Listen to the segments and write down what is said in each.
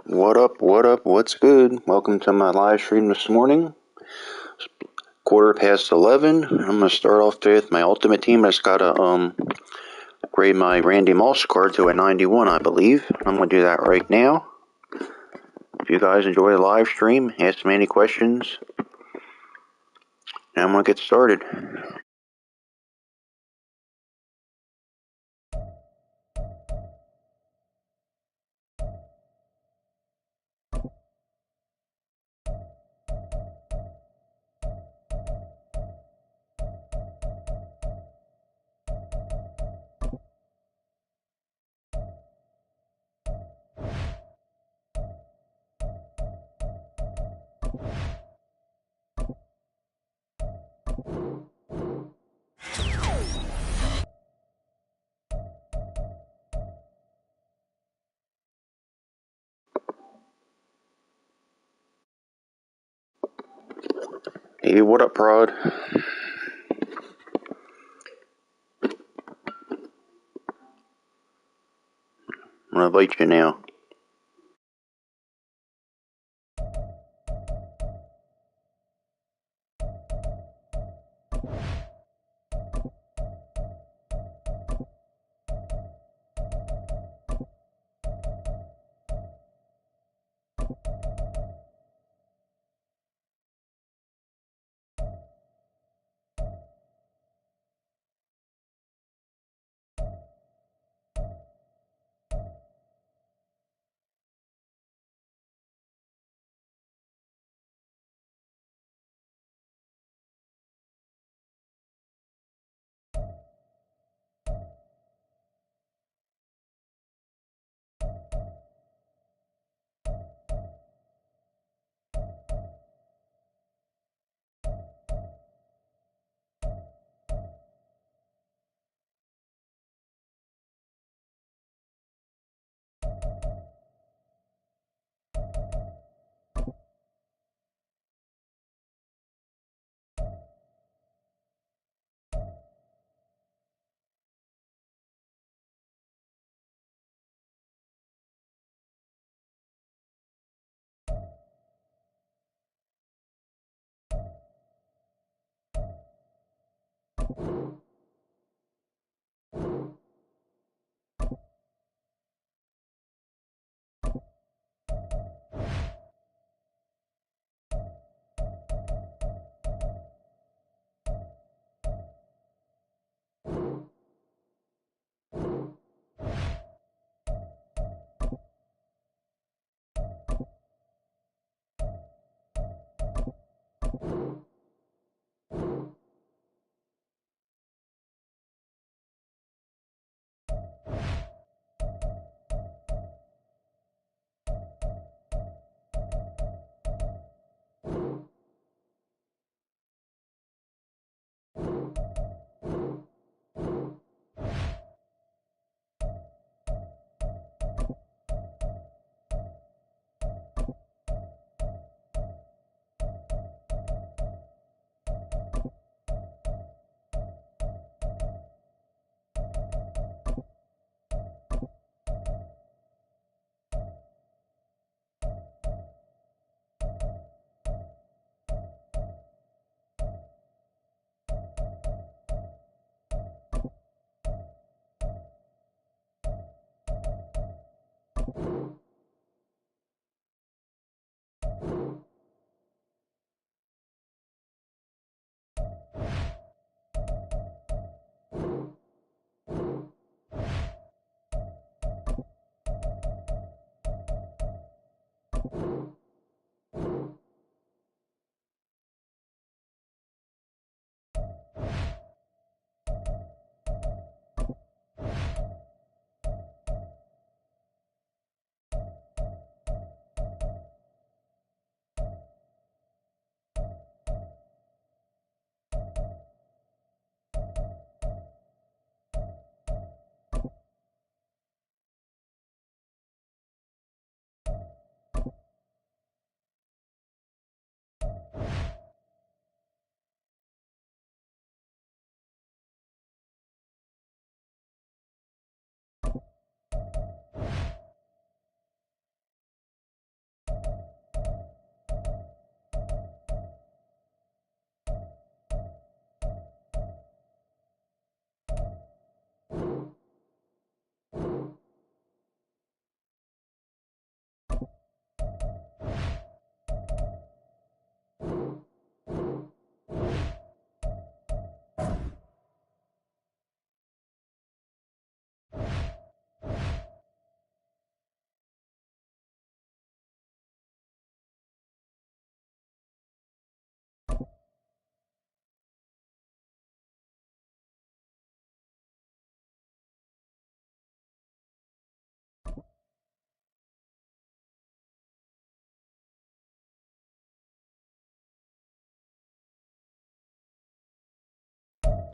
What up, what's good? Welcome to my live stream this morning. 11:15. I'm gonna start off with my ultimate team. I just gotta grade my Randy Moss card to a 91, I believe. I'm gonna do that right now. If you guys enjoy the live stream, ask me any questions. And I'm gonna get started. Hey, what up, Prod? I'm gonna invite you now.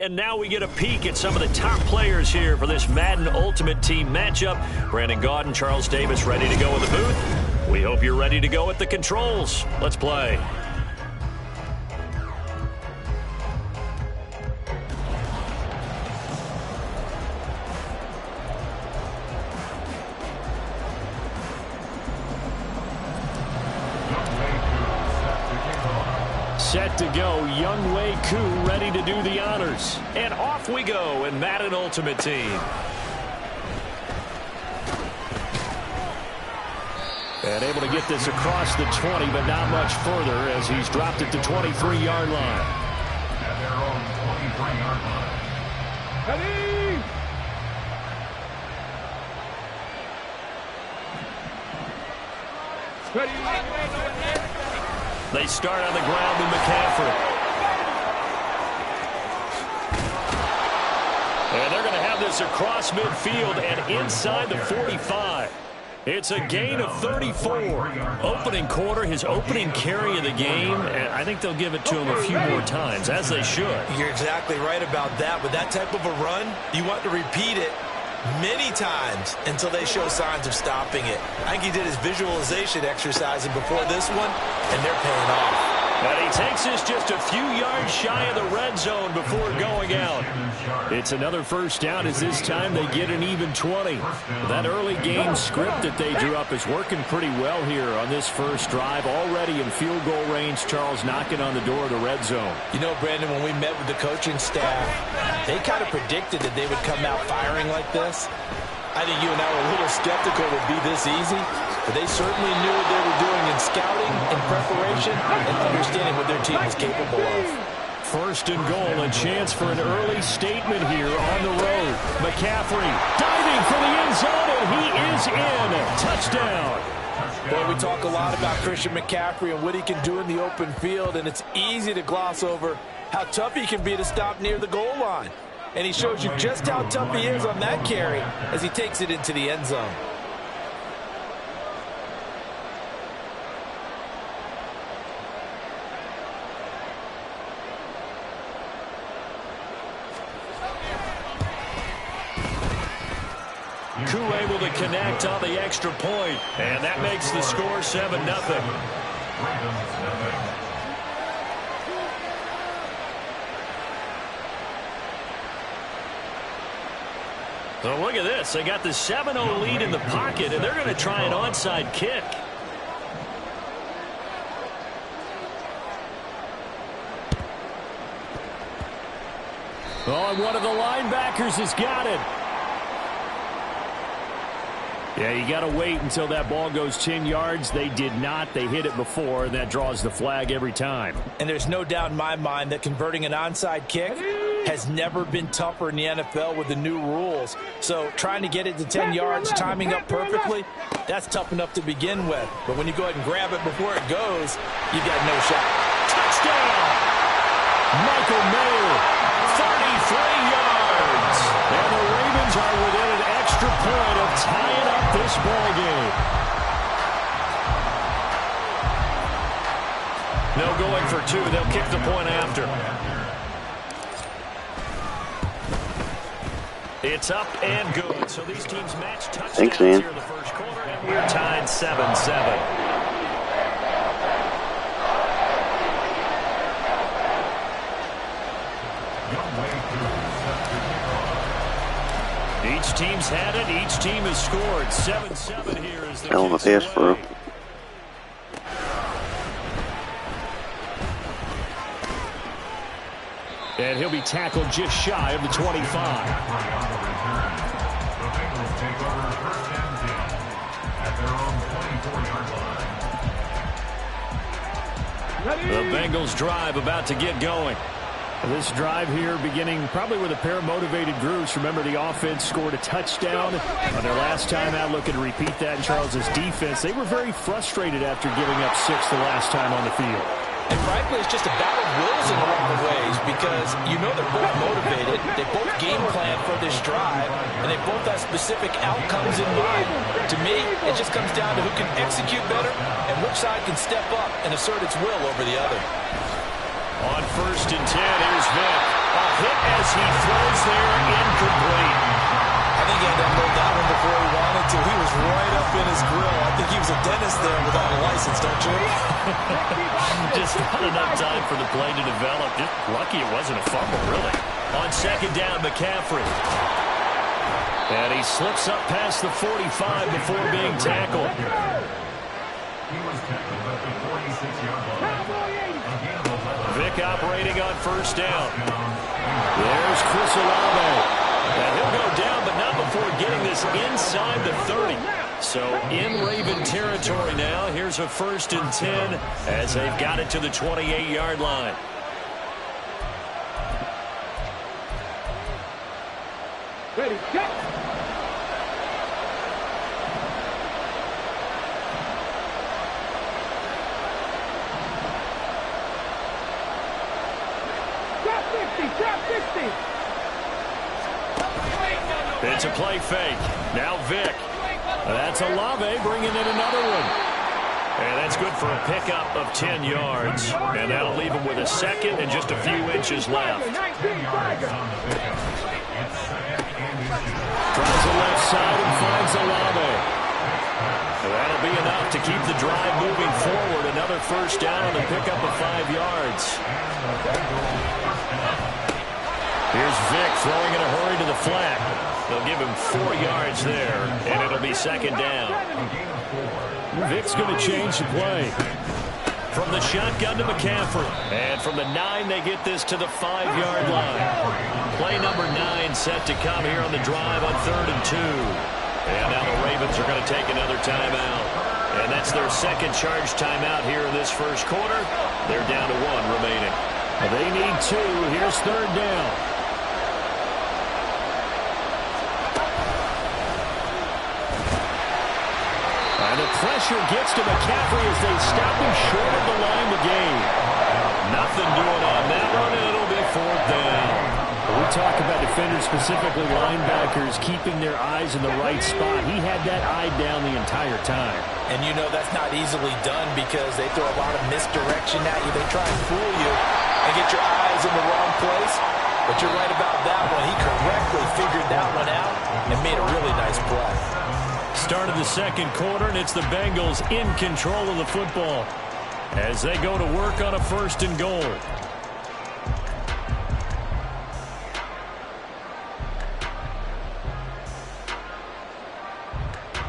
And now we get a peek at some of the top players here for this Madden Ultimate Team matchup. Brandon Gaudin, Charles Davis ready to go in the booth. We hope you're ready to go at the controls. Let's play. Set to go, Young Wei Koo ready to do the honors. And off we go in Madden Ultimate Team. And able to get this across the 20, but not much further as he's dropped it to 23-yard line. At their own 23-yard line. Ready! They start on the ground with McCaffrey. And they're going to have this across midfield and inside the 45. It's a gain of 34. Opening quarter, his opening carry of the game, and I think they'll give it to him a few more times, as they should. You're exactly right about that. With that type of a run, you want to repeat it many times until they show signs of stopping it. I think he did his visualization exercising before this one, and they're paying off. And he takes this just a few yards shy of the red zone before going out. It's another first down as this time they get an even 20. That early game script that they drew up is working pretty well here on this first drive. Already in field goal range, Charles knocking on the door of the red zone. You know, Brandon, when we met with the coaching staff, they kind of predicted that they would come out firing like this. I think you and I were a little skeptical it would be this easy, but they certainly knew what they were doing in scouting, in preparation, and understanding what their team was capable of. First and goal, a chance for an early statement here on the road. McCaffrey diving for the end zone, and he is in. Touchdown. Boy, we talk a lot about Christian McCaffrey and what he can do in the open field, and it's easy to gloss over how tough he can be to stop near the goal line. And he shows you just how tough he is on that carry as he takes it into the end zone. Koo able to connect on the extra point, and that makes the score 7-0. So look at this. They got the 7-0 lead in the pocket, and they're going to try an onside kick. Oh, and one of the linebackers has got it. Yeah, you got to wait until that ball goes 10 yards. They did not. They hit it before, and that draws the flag every time. And there's no doubt in my mind that converting an onside kick has never been tougher in the NFL with the new rules. So trying to get it to 10 yards, timing up perfectly, that's tough enough to begin with. But when you go ahead and grab it before it goes, you've got no shot. Touchdown! Michael Mayer, 33 yards. And the Ravens are within an extra point of tying up this ball game. No going for two. They'll kick the point after. It's up and good. So these teams match touchdowns here in the first quarter, and we're tied 7-7. Each team's had it. Each team has scored. 7-7 here is the hell of a pass for him. And he'll be tackled just shy of the 25. The Bengals drive about to get going. This drive here beginning probably with a pair of motivated groups. Remember, the offense scored a touchdown on their last time out. Looking to repeat that in Charles's defense. They were very frustrated after giving up 6 the last time on the field. And frankly, it's just a battle of wills in a lot of ways because you know they're both motivated. They both game plan for this drive, and they both have specific outcomes in mind. To me, it just comes down to who can execute better and which side can step up and assert its will over the other. On 1st and 10, here's Vick. A hit as he throws there, incomplete. I think he had to unload that one before he wanted to. He was right up in his grill. I think he was a dentist there without a license, don't you? Just not enough time for the play to develop. Just lucky it wasn't a fumble, really. On second down, McCaffrey. And he slips up past the 45 before being tackled. He was tackled at the 46-yard line. Vic operating on first down. There's Chris Olave. And he'll go down, but not before getting this inside the 30. So in Raven territory now. Here's a 1st and 10 as they've got it to the 28-yard line. Ready, go! Trap 60! It's a play fake. Now Vic. That's Olave bringing in another one. And that's good for a pickup of 10 yards. And that'll leave him with a second and just a few inches left. Tries the left side and finds Olave. That'll be enough to keep the drive moving forward. Another first down and a pickup of 5 yards. Here's Vic throwing in a hurry to the flat. They'll give him 4 yards there, and it'll be second down. Vic's going to change the play. From the shotgun to McCaffrey. And from the 9, they get this to the 5-yard line. Play number 9 set to come here on the drive on 3rd and 2. And now the Ravens are going to take another timeout. And that's their second charge timeout here in this first quarter. They're down to 1 remaining. They need 2. Here's 3rd down. And the pressure gets to McCaffrey as they stop him short of the line to gain. Nothing doing on that one, and it'll be 4th down. We talk about defenders, specifically linebackers, keeping their eyes in the right spot. He had that eye down the entire time. And you know that's not easily done because they throw a lot of misdirection at you. They try and fool you and get your eyes in the wrong place. But you're right about that one. He correctly figured that one out and made a really nice play. Start of the second quarter, and it's the Bengals in control of the football as they go to work on a 1st and goal.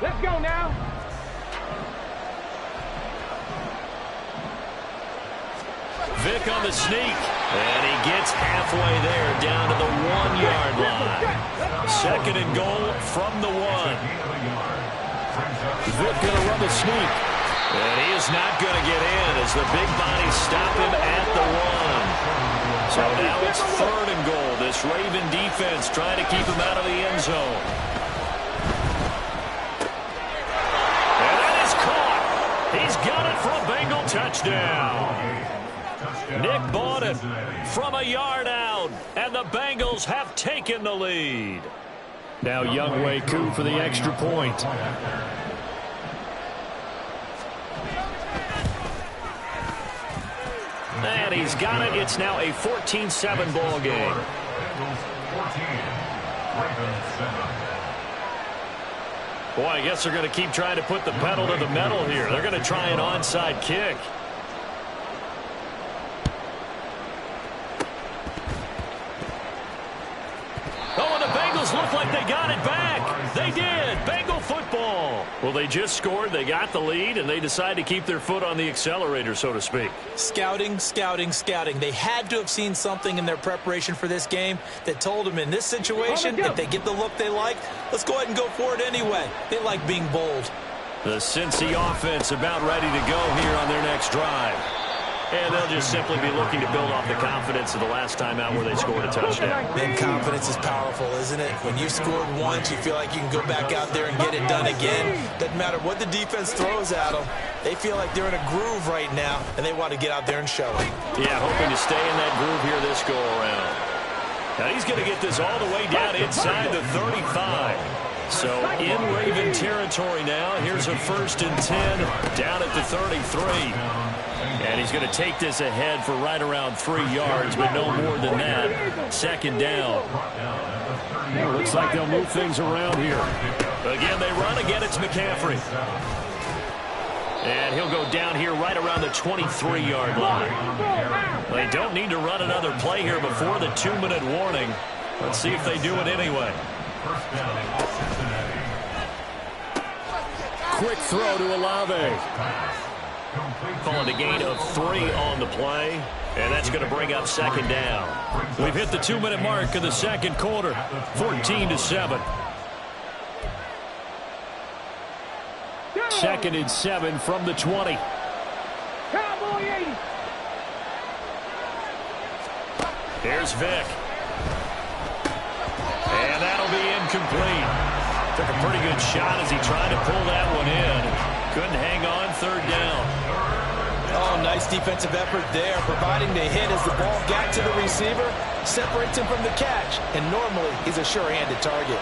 Let's go now! Vic on the sneak, and he gets halfway there down to the 1-yard line. 2nd and goal from the 1. Vic going to run the sneak. And he is not going to get in as the big bodies stop him at the 1. So now it's 3rd and goal. This Raven defense trying to keep him out of the end zone. And that is caught. He's got it for a Bengal touchdown. Nick bought it from a yard out, and the Bengals have taken the lead. Now Younghoe Koo for the extra point. And he's got it. It's now a 14-7 ball game. Boy, I guess they're going to keep trying to put the pedal to the metal here. They're going to try an onside kick. Oh, and the Bengals look like they got it back. They did. Bengal football. Well, they just scored. They got the lead, and they decide to keep their foot on the accelerator, so to speak. Scouting, scouting, scouting. They had to have seen something in their preparation for this game that told them in this situation, if they get the look they like, let's go ahead and go for it anyway. They like being bold. The Cincy offense about ready to go here on their next drive. And they'll just simply be looking to build off the confidence of the last time out where they scored a touchdown. And confidence is powerful, isn't it? When you've scored once, you feel like you can go back out there and get it done again. Doesn't matter what the defense throws at them. They feel like they're in a groove right now, and they want to get out there and show it. Yeah, hoping to stay in that groove here this go-around. Now he's going to get this all the way down inside the 35. So in Raven territory now. Here's a 1st and 10 down at the 33. And he's going to take this ahead for right around 3 yards, but no more than that. 2nd down. Well, looks like they'll move things around here. Again, they run. Again, it's McCaffrey. And he'll go down here right around the 23-yard line. They don't need to run another play here before the 2-minute warning. Let's see if they do it anyway. Quick throw to Olave. Calling a gain of 3 on the play. And that's going to bring up 2nd down. We've hit the 2-minute mark of the 2nd quarter. 14-7. 2nd and 7 from the 20. Cowboy 80. Here's Vick. And that'll be incomplete. Took a pretty good shot as he tried to pull that one in. Couldn't hang on. 3rd down. Oh, nice defensive effort there, providing the hit as the ball got to the receiver, separates him from the catch, and normally he's a sure-handed target.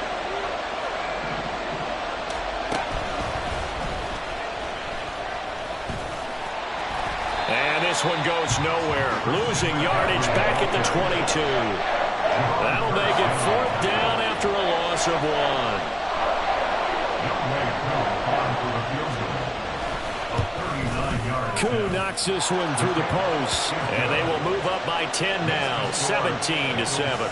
And this one goes nowhere. Losing yardage back at the 22. That'll make it 4th down after a loss of 1. Koo knocks this one through the post. And they will move up by 10 now, 17-7.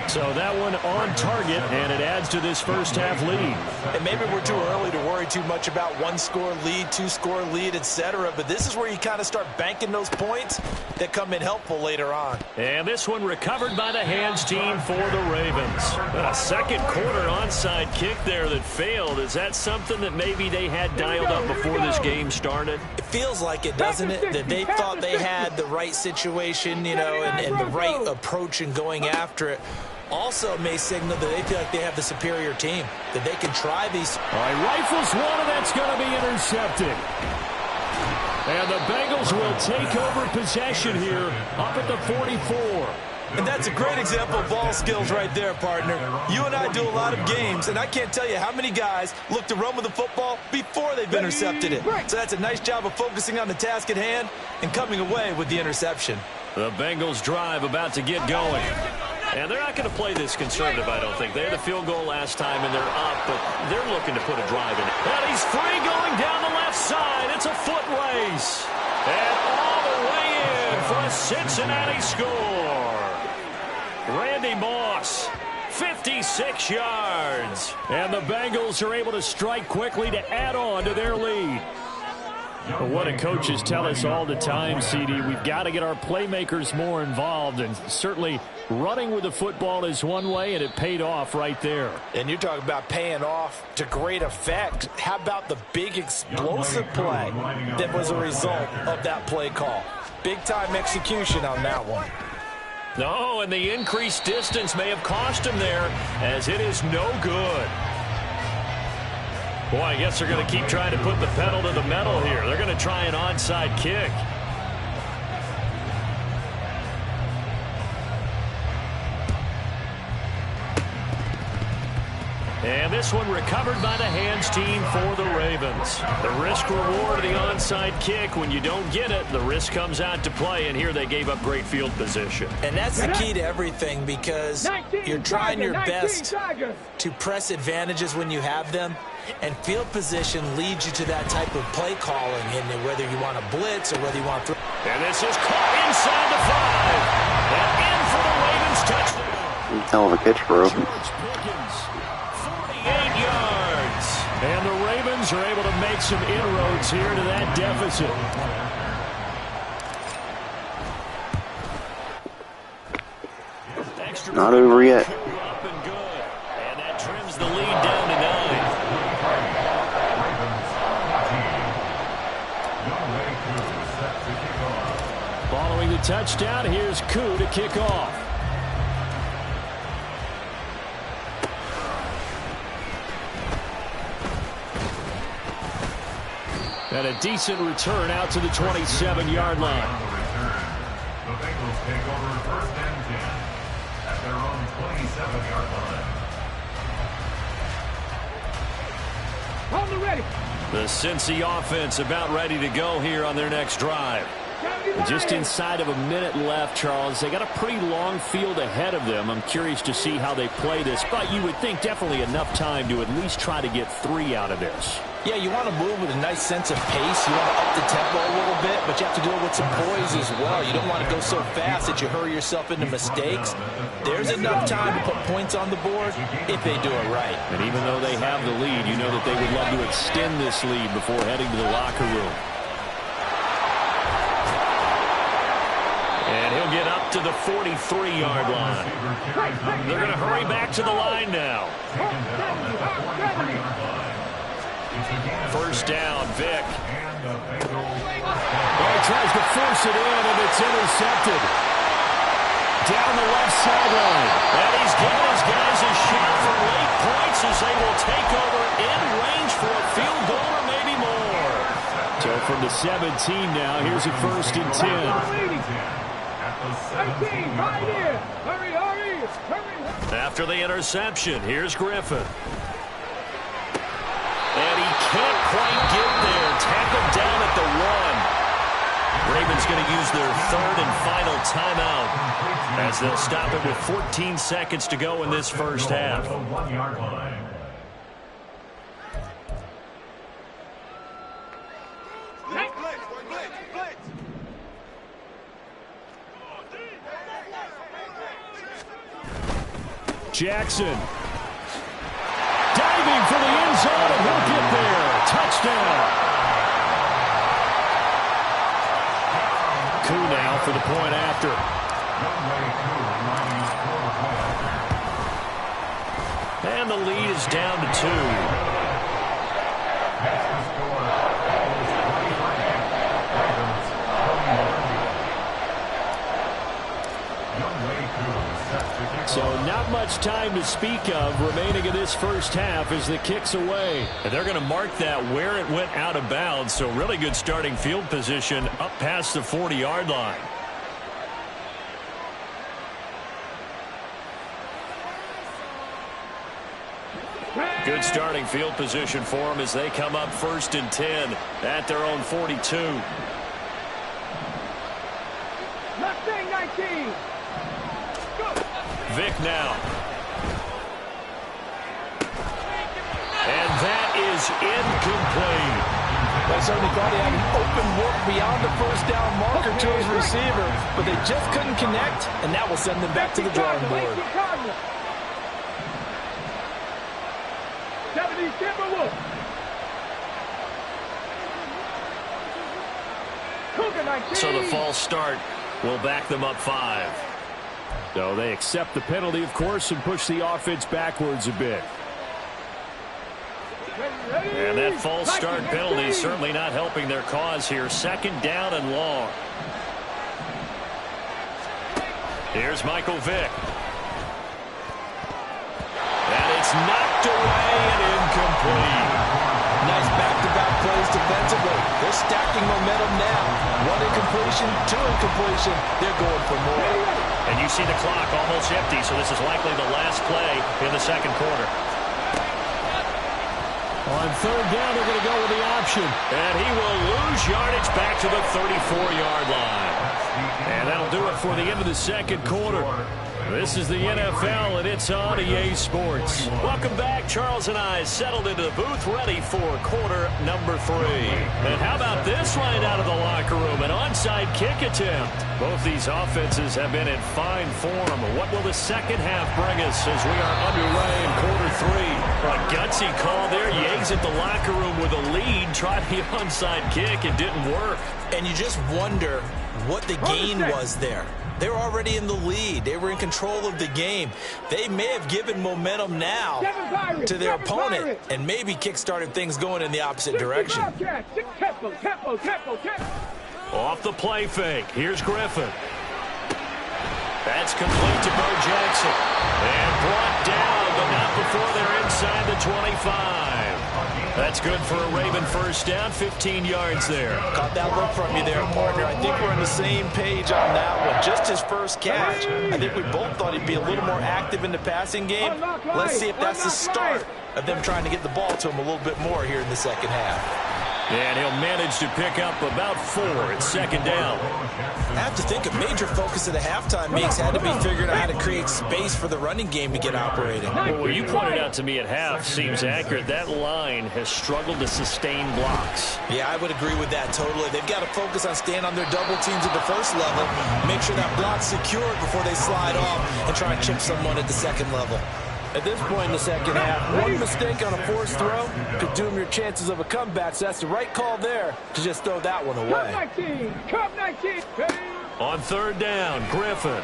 So that one on target, and it adds to this first half lead. And maybe we're too early to worry too much about 1-score lead, 2-score lead, etc. But this is where you kind of start banking those points that come in helpful later on. And this one recovered by the hands team for the Ravens. A 2nd quarter onside kick there that failed. Is that something that maybe they had dialed up before this game started? It feels like it, doesn't it? That they thought they had the right situation, you know, and the right approach in going after it. Also may signal that they feel like they have the superior team, that they can try these. All right, rifles one, and that's going to be intercepted. And the Bengals will take over possession here up at the 44. And that's a great example of ball skills right there, partner. You and I do a lot of games, and I can't tell you how many guys look to run with the football before they've intercepted it. So that's a nice job of focusing on the task at hand and coming away with the interception. The Bengals drive about to get going. And they're not going to play this conservative, I don't think. They had a field goal last time, and they're up, but they're looking to put a drive in it. And he's free going down the left side. It's a foot race. And all the way in for a Cincinnati score. Randy Moss, 56 yards. And the Bengals are able to strike quickly to add on to their lead. But what do coaches tell us all the time, CD? We've got to get our playmakers more involved, and certainly running with the football is one way, and it paid off right there. And you're talking about paying off to great effect. How about the big explosive play that was a result of that play call? Big-time execution on that one. No, and the increased distance may have cost him there, as it is no good. Boy, I guess they're going to keep trying to put the pedal to the metal here. They're going to try an onside kick. And this one recovered by the hands team for the Ravens. The risk reward of the onside kick. When you don't get it, the risk comes out to play, and here they gave up great field position. And that's the key to everything, because you're trying your best to press advantages when you have them, and field position leads you to that type of play calling, and whether you want to blitz or whether you want to throw. And this is caught inside the 5. And in for the Ravens touchdown. Hell of a catch, bro. 48 yards. And the Ravens are able to make some inroads here to that deficit. Not over yet. And that trims the lead down to 9. Following the touchdown, here's Koo to kick off. And a decent return out to the 27-yard line. The Bengals take over 1st and 10 at their own 27-yard line. On the ready. The Cincy offense about ready to go here on their next drive. Just inside of a minute left, Charles. They got a pretty long field ahead of them. I'm curious to see how they play this, but you would think definitely enough time to at least try to get 3 out of this. Yeah, you want to move with a nice sense of pace. You want to up the tempo a little bit, but you have to do it with some poise as well. You don't want to go so fast that you hurry yourself into mistakes. There's enough time to put points on the board if they do it right. And even though they have the lead, you know that they would love to extend this lead before heading to the locker room. And he'll get up to the 43-yard line. They're going to hurry back to the line now. First down, Vic. Oh, he tries to force it in, and it's intercepted. Down the left sideline. And he's giving his guys a shot for late points as they will take over in range for a field goal or maybe more. So from the 17 now, here's a 1st and 10. 18, right here. Hurry, hurry, hurry. After the interception, here's Griffin. And he can't quite get there. Tackled down at the 1. Ravens going to use their 3rd and final timeout as they'll stop it with 14 seconds to go in this first half. Jackson. Diving for the end zone, and he'll get there. Touchdown. Koo now for the point after. And the lead is down to 2. So not much time to speak of remaining in this first half as the kick's away. And they're going to mark that where it went out of bounds. So really good starting field position up past the 40-yard line. Good starting field position for them as they come up 1st and 10 at their own 42. Left thing, 19. Vic now. And that is incomplete. They certainly thought he had an open look beyond the first down marker to his receiver, but they just couldn't connect, and that will send them back to the drawing board. 70 Timberwolves. So the false start will back them up 5. So they accept the penalty, of course, and push the offense backwards a bit. And that false start penalty is certainly not helping their cause here. 2nd down and long. Here's Michael Vick. And it's knocked away and incomplete. Nice back-to-back plays defensively. They're stacking momentum now. 1 incompletion, 2 incompletion. They're going for more. And you see the clock almost empty, so this is likely the last play in the 2nd quarter. On 3rd down, they're going to go with the option. And he will lose yardage back to the 34-yard line. And that'll do it for the end of the 2nd quarter. This is the NFL, and it's on EA Sports. Welcome back. Charles and I settled into the booth, ready for quarter number 3. And how about this right out of the locker room? An onside kick attempt. Both these offenses have been in fine form. What will the second half bring us as we are underway in quarter 3? A gutsy call there. Yates at the locker room with a lead. Tried the onside kick. It didn't work. And you just wonder what the gain was there. They were already in the lead. They were in control of the game. They may have given momentum now to their opponent and maybe kick-started things going in the opposite direction. Off the play fake. Here's Griffin. That's complete to Bo Jackson. And brought down, but not before they're inside the 25. That's good for a Raven first down, 15 yards there. Caught that look from you there, partner. I think we're on the same page on that one. Just his first catch. I think we both thought he'd be a little more active in the passing game. Let's see if that's the start of them trying to get the ball to him a little bit more here in the second half. And he'll manage to pick up about 4 at second down. I have to think a major focus of the halftime meetings had to be figuring out how to create space for the running game to get operating. Well, what you pointed out to me at half seems accurate. That line has struggled to sustain blocks. Yeah, I would agree with that totally. They've got to focus on staying on their double teams at the first level, make sure that block's secured before they slide off and try and chip someone at the second level. At this point in the second half, one mistake on a forced throw could doom your chances of a comeback, so that's the right call there to just throw that one away. Cup 19. On third down, Griffin.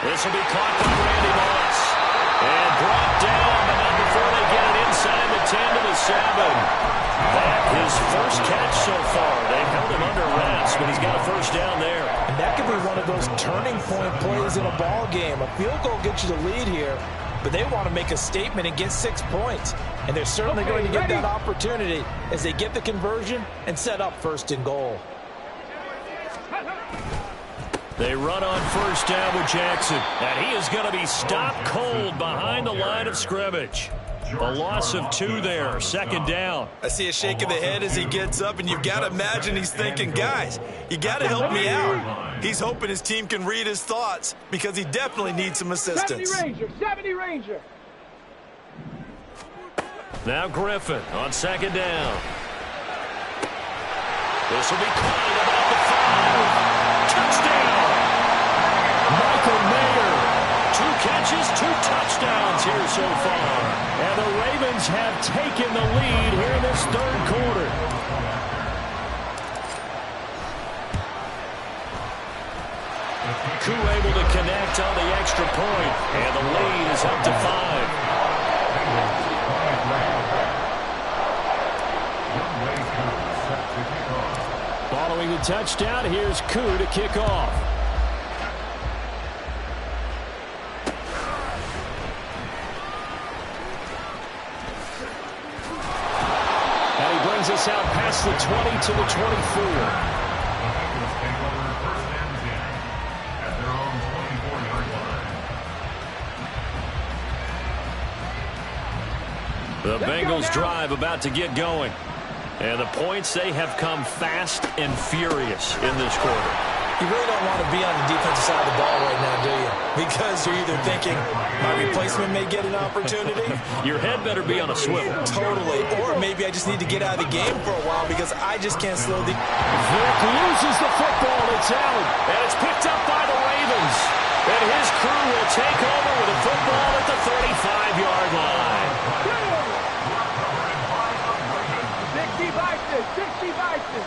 This will be caught by Randy Moss. And brought down, but not before they get it inside the 10 to the 7. That his first catch so far. They've held him under wraps, but he's got a first down there. And that could be one of those turning point plays in a ball game. A field goal gets you the lead here, but they want to make a statement and get 6 points. And they're certainly going to get that opportunity as they get the conversion and set up first and goal. They run on first down with Jackson. And he is going to be stopped cold behind the line of scrimmage. A loss of 2 there, second down. I see a shake of the head as he gets up, and you've got to imagine he's thinking, guys, you got to help me out. He's hoping his team can read his thoughts because he definitely needs some assistance. 70 Ranger. Now Griffin on second down. This will be caught at about the 5. Touchdown! Michael Mayer. 2 catches, 2 touchdowns here so far. And the Ravens have taken the lead here in this third quarter. Koo able to connect on the extra point, and the lead is up to 5. Following the touchdown, here's Koo to kick off. And he brings us out past the 20 to the 24. The Bengals drive about to get going. And the points, they have come fast and furious in this quarter. You really don't want to be on the defensive side of the ball right now, do you? Because you're either thinking, my replacement may get an opportunity. Your head better be on a swivel. Totally. Or maybe I just need to get out of the game for a while because I just can't slow the... Vick loses the football. It's out. And it's picked up by the Ravens. And his crew will take over with a football at the 35-yard line. 60 Bison.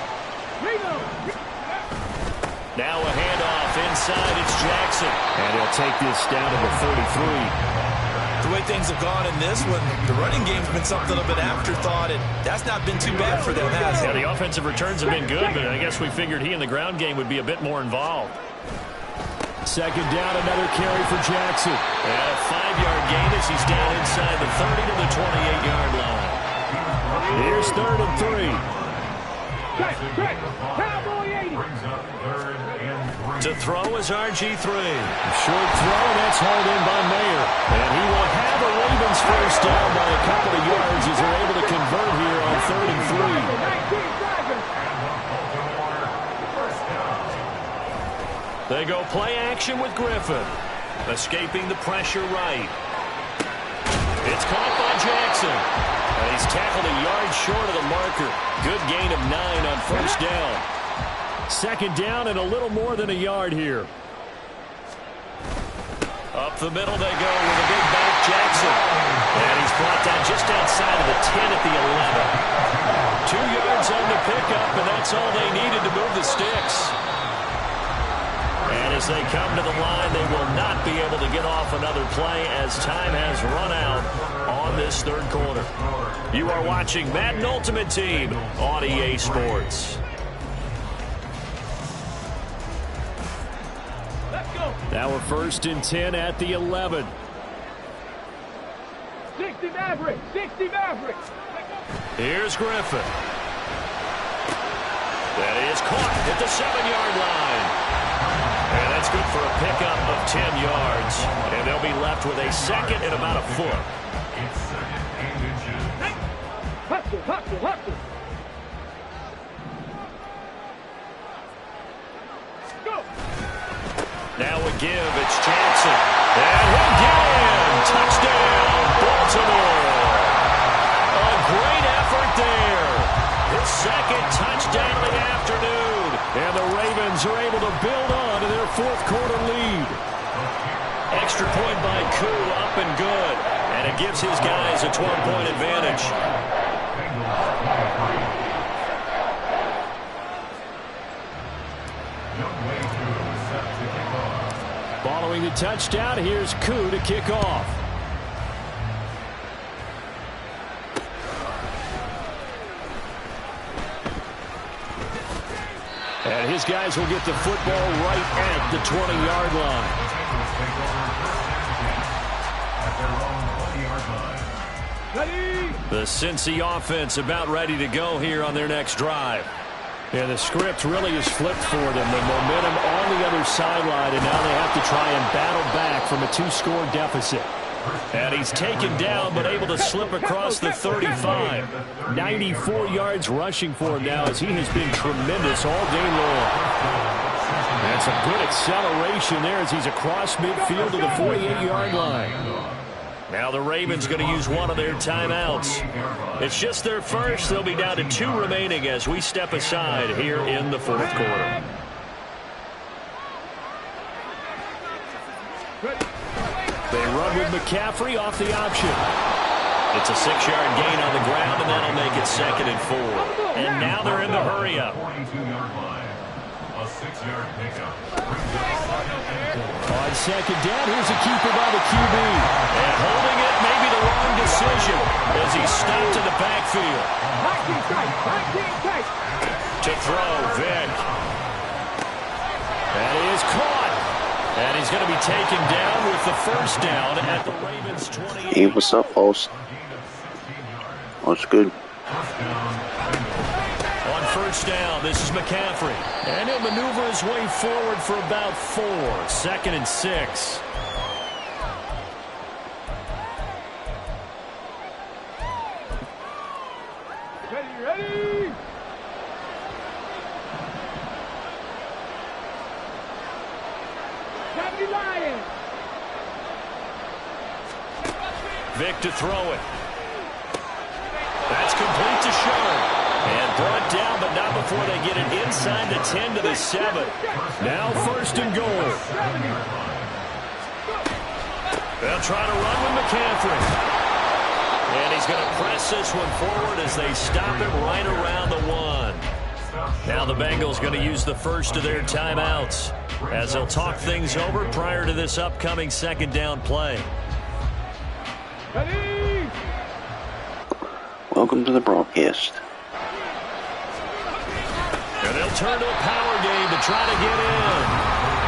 Now a handoff inside. It's Jackson. And he'll take this down to the 33. The way things have gone in this one, the running game's been something of an afterthought, and that's not been too bad for them, has it? Yeah, the offensive returns have been good, but I guess we figured he in the ground game would be a bit more involved. Second down, another carry for Jackson. And a 5-yard gain as he's down inside the 30 to the 28-yard line. Here's 3rd and 3. Cowboy 80. To throw is RG3. Short throw, that's hauled in by Mayer. And he will have a Ravens first down by a couple of yards as they're able to convert here on 3rd and 3. They go play action with Griffin. Escaping the pressure right. It's caught by Jackson. And he's tackled a yard short of the marker. Good gain of 9 on first down. Second down and a little more than a yard here. Up the middle they go with a big back Jackson. And he's brought down just outside of the 10 at the 11. 2 yards on the pickup, and that's all they needed to move the sticks. And as they come to the line, they will not be able to get off another play as time has run out on this third quarter. You are watching Madden Ultimate Team on EA Sports. Now we're 1st and 10 at the 11. 60 Maverick. 60 Maverick. Here's Griffin. That is caught at the 7-yard line. And that's good for a pickup of 10 yards. And they'll be left with a second and about a foot. It's second and inches. Hustle. Go. Now a give. It's Jackson. And he'll get in. Touchdown, Baltimore. A great effort there. His second touchdown of the afternoon. And the Ravens are able to build on to their fourth-quarter lead. Extra point by Koo, up and good. And it gives his guys a 12-point advantage. Following the touchdown, here's Koo to kick off. And his guys will get the football right at the 20-yard line. The Cincy offense about ready to go here on their next drive. Yeah, the script really is flipped for them. The momentum on the other sideline, and now they have to try and battle back from a 2-score deficit. And he's taken down, but able to slip across the 35. 94 yards rushing for him now, as he has been tremendous all day long. That's a good acceleration there as he's across midfield to the 48-yard line. Now the Ravens going to use one of their timeouts. It's just their first. They'll be down to 2 remaining as we step aside here in the fourth quarter. They run with McCaffrey off the option. It's a 6-yard gain on the ground, and that'll make it 2nd and 4. And now they're in the hurry-up. A 6-yard pickup. On second down, here's a keeper by the QB. And holding it may be the wrong decision as he stopped in the backfield. To throw, Vic. That is caught. And he's going to be taken down with the first down at the Ravens 20. Hey, what's up, boss? What's good? On first down, this is McCaffrey. And he'll maneuver his way forward for about 4. 2nd and 6. Ready. Lions. Vic to throw it. That's complete to Sherman. And brought down, but not before they get it inside the 10 to the 7. Now 1st and goal. They'll try to run with McCaffrey. And he's going to press this one forward as they stop him right around the 1. Now the Bengals going to use the first of their timeouts as they'll talk things over prior to this upcoming 2nd down play. Ready. Welcome to the broadcast. And they'll turn to a power game to try to get in.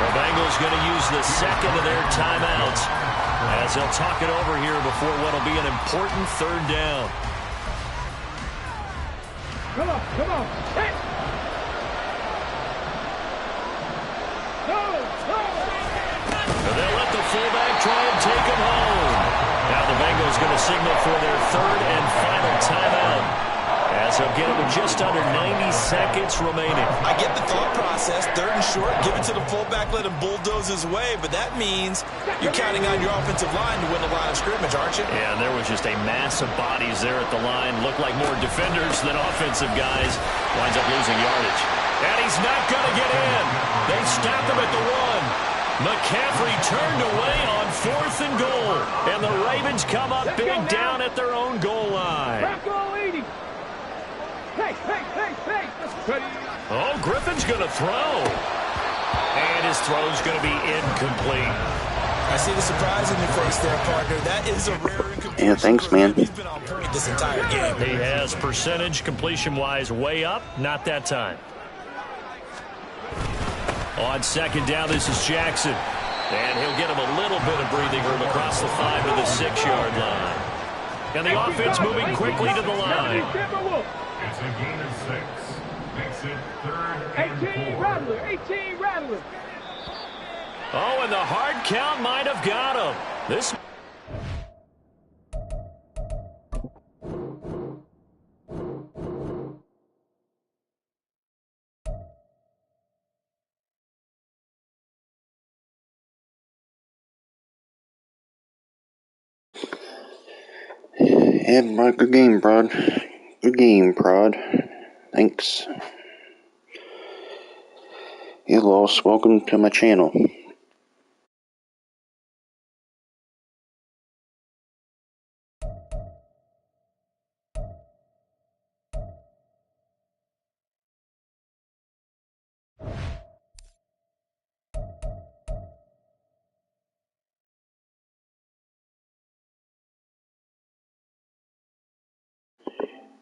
The Bengals going to use the 2nd of their timeouts as they'll talk it over here before what will be an important 3rd down. Come on. Hey. And they'll let the fullback try and take him home. Now the Bengals going to signal for their 3rd and final timeout as they'll get it with just under 90 seconds remaining. I get the thought process. 3rd and short, give it to the fullback, let him bulldoze his way, but that means you're counting on your offensive line to win the line of scrimmage, aren't you? Yeah, and there was just a mass of bodies there at the line. Looked like more defenders than offensive guys. Winds up losing yardage. And he's not going to get in. They stopped him at the 1. McCaffrey turned away on 4th and goal. And the Ravens come up big down at their own goal line. Hey. Ready. Oh, Griffin's going to throw. And his throw's going to be incomplete. I see the surprise in your face there, partner. That is a rare incompletion. Yeah, thanks, man. He's been on point this entire game. He has percentage completion-wise way up. Not that time. On 2nd down, this is Jackson. And he'll get him a little bit of breathing room across the 5 to the 6-yard line. And the offense moving quickly to the line. It's a gain of 6. Makes it 3rd and 18 4. Rattler, 18 Rattler. Oh, and the hard count might have got him. This. Yeah, bro, good game, Prod. Good game, Prod. Thanks. You lost. Welcome to my channel.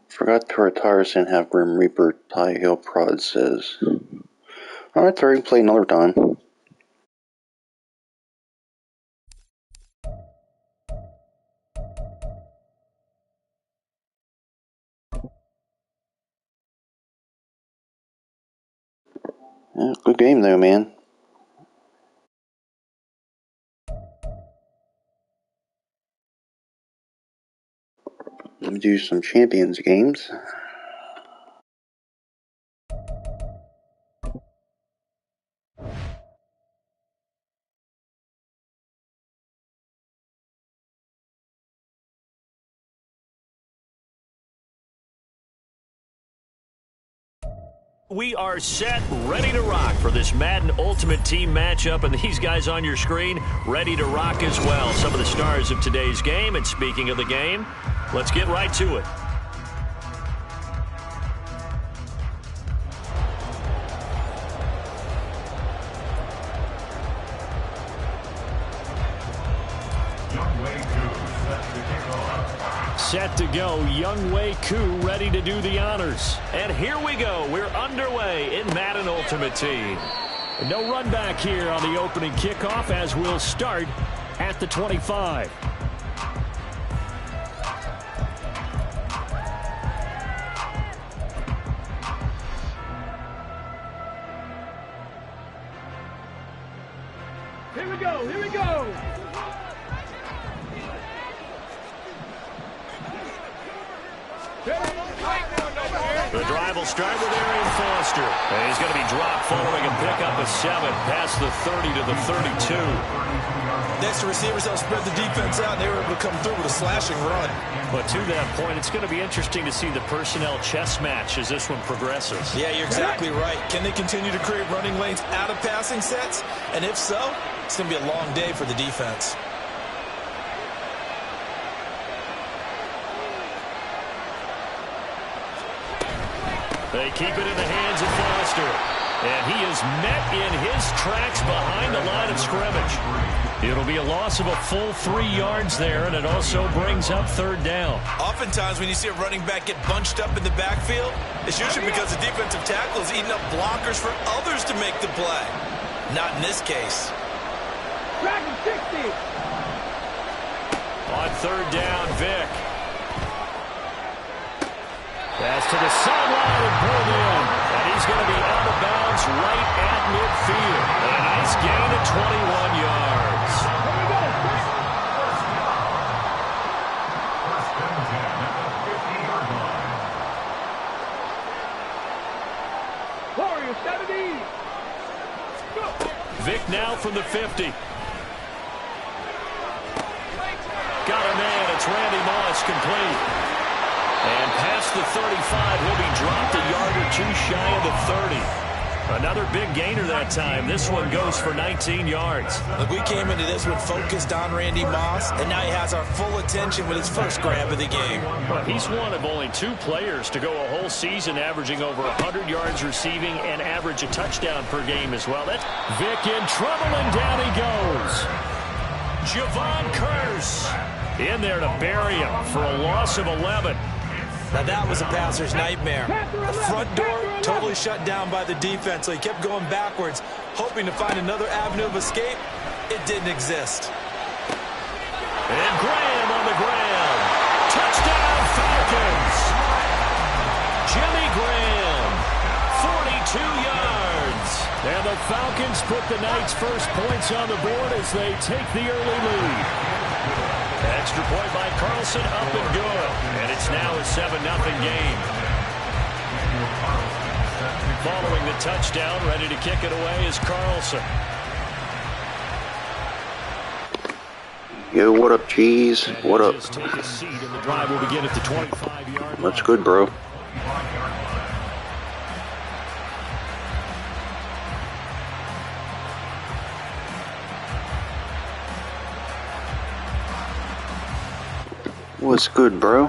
Forgot to retire and have Grim Reaper Tie Hill Prod says. Alright, sorry, play another time. Yeah, good game though, man. Let me do some Champions games. We are set, ready to rock for this Madden Ultimate Team matchup, and these guys on your screen ready to rock as well. Some of the stars of today's game, and speaking of the game, let's get right to it. Set to go, Younghoe Koo ready to do the honors. And here we go. We're underway in Madden Ultimate Team. No run back here on the opening kickoff as we'll start at the 25. Here we go, here we go. The drive will start with Arian Foster. And he's going to be dropped following a pickup of 7 past the 30 to the 32. Next, the receivers help spread the defense out, and they were able to come through with a slashing run. But to that point, it's going to be interesting to see the personnel chess match as this one progresses. Yeah, you're exactly right. Can they continue to create running lanes out of passing sets? And if so, it's going to be a long day for the defense. They keep it in the hands of Foster. And he is met in his tracks behind the line of scrimmage. It'll be a loss of a full 3 yards there, and it also brings up 3rd down. Oftentimes when you see a running back get bunched up in the backfield, it's usually because the defensive tackle is eating up blockers for others to make the play. Not in this case. Dragon 60. On 3rd down, Vic. Pass to the sideline and pulled in. And he's going to be out of bounds right at midfield. And a nice gain of 21 yards. First and 10 at the 50-yard line. Warrior 70. Go. Vic now from the 50. Got a man. It's Randy Moss complete. And past the 35, he'll be dropped a yard or 2 shy of the 30. Another big gainer that time. This one goes for 19 yards. Look, we came into this one focused on Randy Moss, and now he has our full attention with his first grab of the game. Well, he's one of only 2 players to go a whole season averaging over 100 yards receiving and average a touchdown per game as well. That's Vic in trouble, and down he goes. Javon Curse in there to bury him for a loss of 11. Now that was a passer's nightmare. The front door totally shut down by the defense, so he kept going backwards, hoping to find another avenue of escape. It didn't exist. And Graham on the ground. the Falcons put the Knights' first points on the board as they take the early lead. Extra point by Carlson, up and good. And it's now a 7-0 game. Following the touchdown, ready to kick it away is Carlson. Yo, what up, cheese? What up? Just take a seat, and the drive will begin at the 25-yard line. That's good, bro. What's good, bro?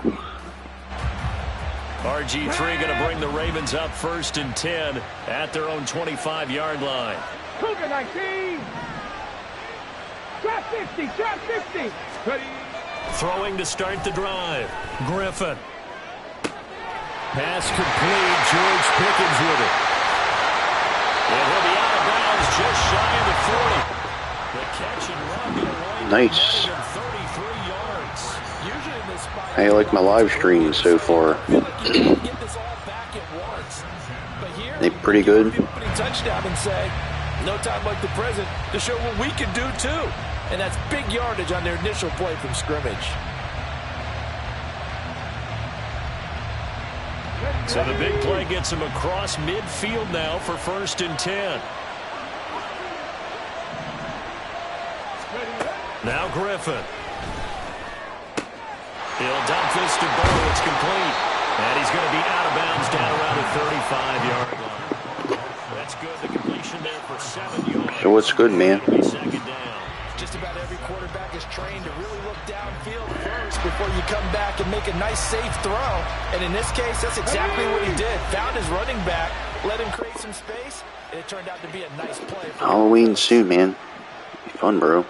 RG3 going to bring the Ravens up 1st and 10 at their own 25-yard line. Cougar 19. Trap 50, trap 50. Ready. Throwing to start the drive. Griffin. Pass complete. George Pickens with it. And he'll be out of bounds just shy of the 40. The catch and run. Nice. 33 yards. Usually in this spot, How you like my live stream so far? get this all back at once. But here, They pretty good? the opening touchdown and say, no time like the present to show what we can do too. And that's big yardage on their initial play from scrimmage. So the big play gets him across midfield now for 1st and 10. Now Griffin. He'll dump this to Burrow. It's complete. And he's going to be out of bounds down around the 35-yard line. That's good. The completion there for 7 yards. So what's good, man? Second down. Just about every quarterback is trained to really look downfield first before you come back and make a nice, safe throw. And in this case, that's exactly what he did. Found his running back, let him create some space, and it turned out to be a nice play. Halloween soon, man. Be fun, bro.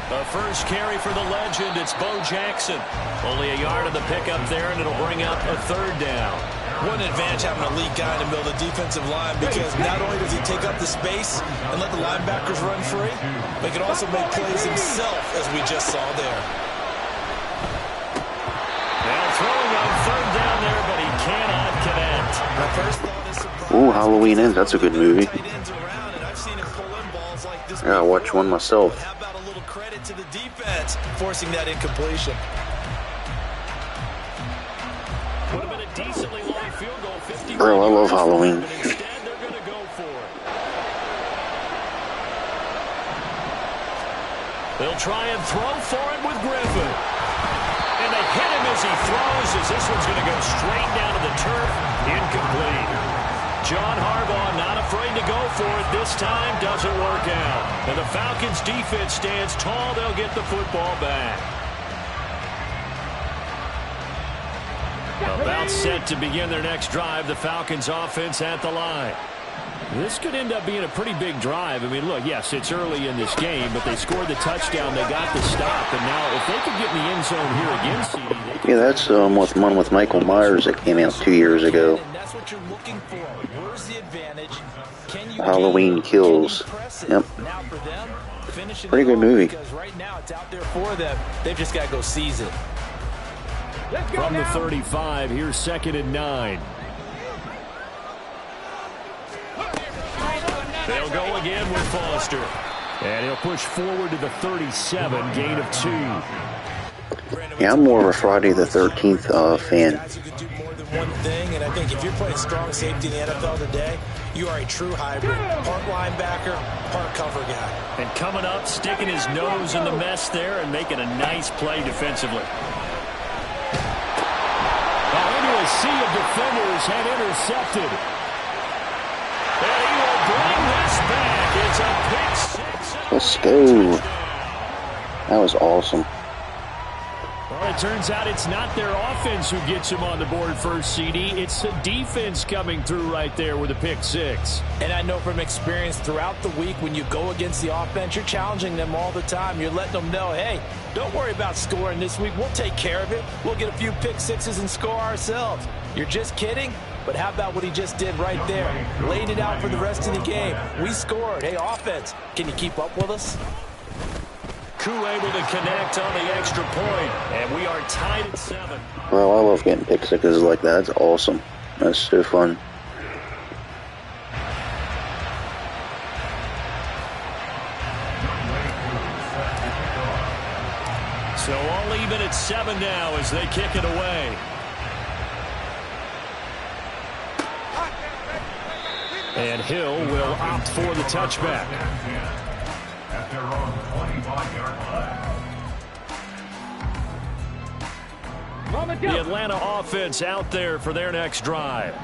The first carry for the legend, it's Bo Jackson. Only a yard of the pickup there, and it'll bring up a 3rd down. What an advantage having a elite guy in the middle of the defensive line, because not only does he take up the space and let the linebackers run free, but he can also make plays himself, as we just saw there. Now throwing on 3rd down there, but he cannot connect. My first thought is surprise. Ooh, Halloween Ends. That's a good movie. Tight ends around, and I've seen him pull in balls like this. I gotta watch one myself. How about a little credit to the defense forcing that incompletion? Would have been a decently long field goal, 50. Bro, I love Halloween. But instead, they're going to go for it. They'll try and throw for it with Griffin. And they hit him as he throws, as this one's going to go straight down to the turf. Incomplete. John Harbaugh not afraid to go for it. This time doesn't work out. And the Falcons defense stands tall. They'll get the football back. About set to begin their next drive. The Falcons offense at the line. This could end up being a pretty big drive. I mean, look, yes, it's early in this game, but they scored the touchdown. They got the stop. And now if they could get in the end zone here again, CD, Yeah, that's with one with Michael Myers that came out 2 years ago. And that's what you're looking for. Where's the advantage? Can you Halloween Kills. Yep. Now for them, finishing Pretty good movie. because right now it's out there for them. They've just got to go seize it. Let's go from the now. 35, here's 2nd and 9. They'll go again with Foster. And he'll push forward to the 37, gain of 2. Yeah, I'm more of a Friday the 13th fan. Guys who can do more than one thing, and I think if you're playing strong safety in the NFL today, you are a true hybrid. Part linebacker, part cover guy. And coming up, sticking his nose in the mess there and making a nice play defensively. Into a sea of defenders and intercepted. And he will bring this back. It's a pick 6. Let's go. That was awesome. Well, it turns out it's not their offense who gets him on the board first, CD. It's the defense coming through right there with a pick 6. And I know from experience throughout the week, when you go against the offense, you're challenging them all the time. You're letting them know, hey, don't worry about scoring this week. We'll take care of it. We'll get a few pick 6s and score ourselves. You're just kidding? But how about what he just did right there? Laid it out for the rest of the game. We scored. Hey, offense, can you keep up with us? Koo able to connect on the extra point, and we are tied at 7. Bro, I love getting pick sixes like that. It's awesome. That's so fun. So all even at 7 now as they kick it away. And Hill will opt for the touchback. At their own 25-yard line. The Atlanta offense out there for their next drive.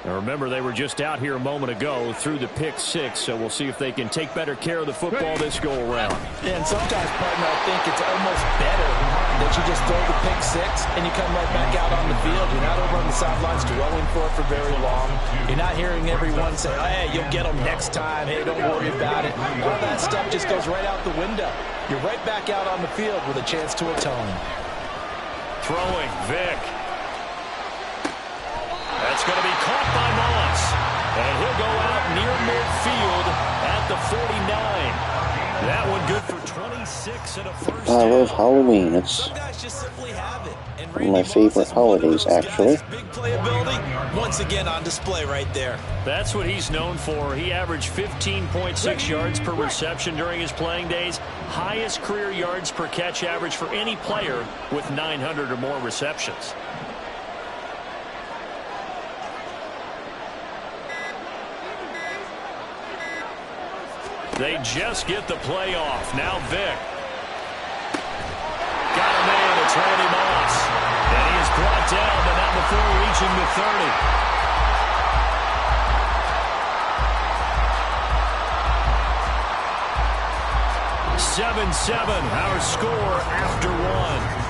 Now remember, they were just out here a moment ago through the pick 6, so we'll see if they can take better care of the football this go around. Yeah, and sometimes, partner, I think it's almost better that you just throw the pick 6 and you come right back out on the field. You're not over on the sidelines dwelling for it for very long. You're not hearing everyone say, hey, you'll get them next time. Hey, don't worry about it. All that stuff just goes right out the window. You're right back out on the field with a chance to atone. Throwing, Vick. That's going to be caught by Moss. And he'll go out near midfield at the 49. That one good for 26 and a first down. I love Halloween. It's Some guys just simply have it. And one of my favorite holidays, actually. Big playability, once again on display right there. That's what he's known for. He averaged 15.6 yards per reception during his playing days. Highest career yards per catch average for any player with 900 or more receptions. They just get the play off. Now Vick. Got a man. It's Randy Moss. And he is brought down, but not before reaching the 30. 7-7, our score after 1.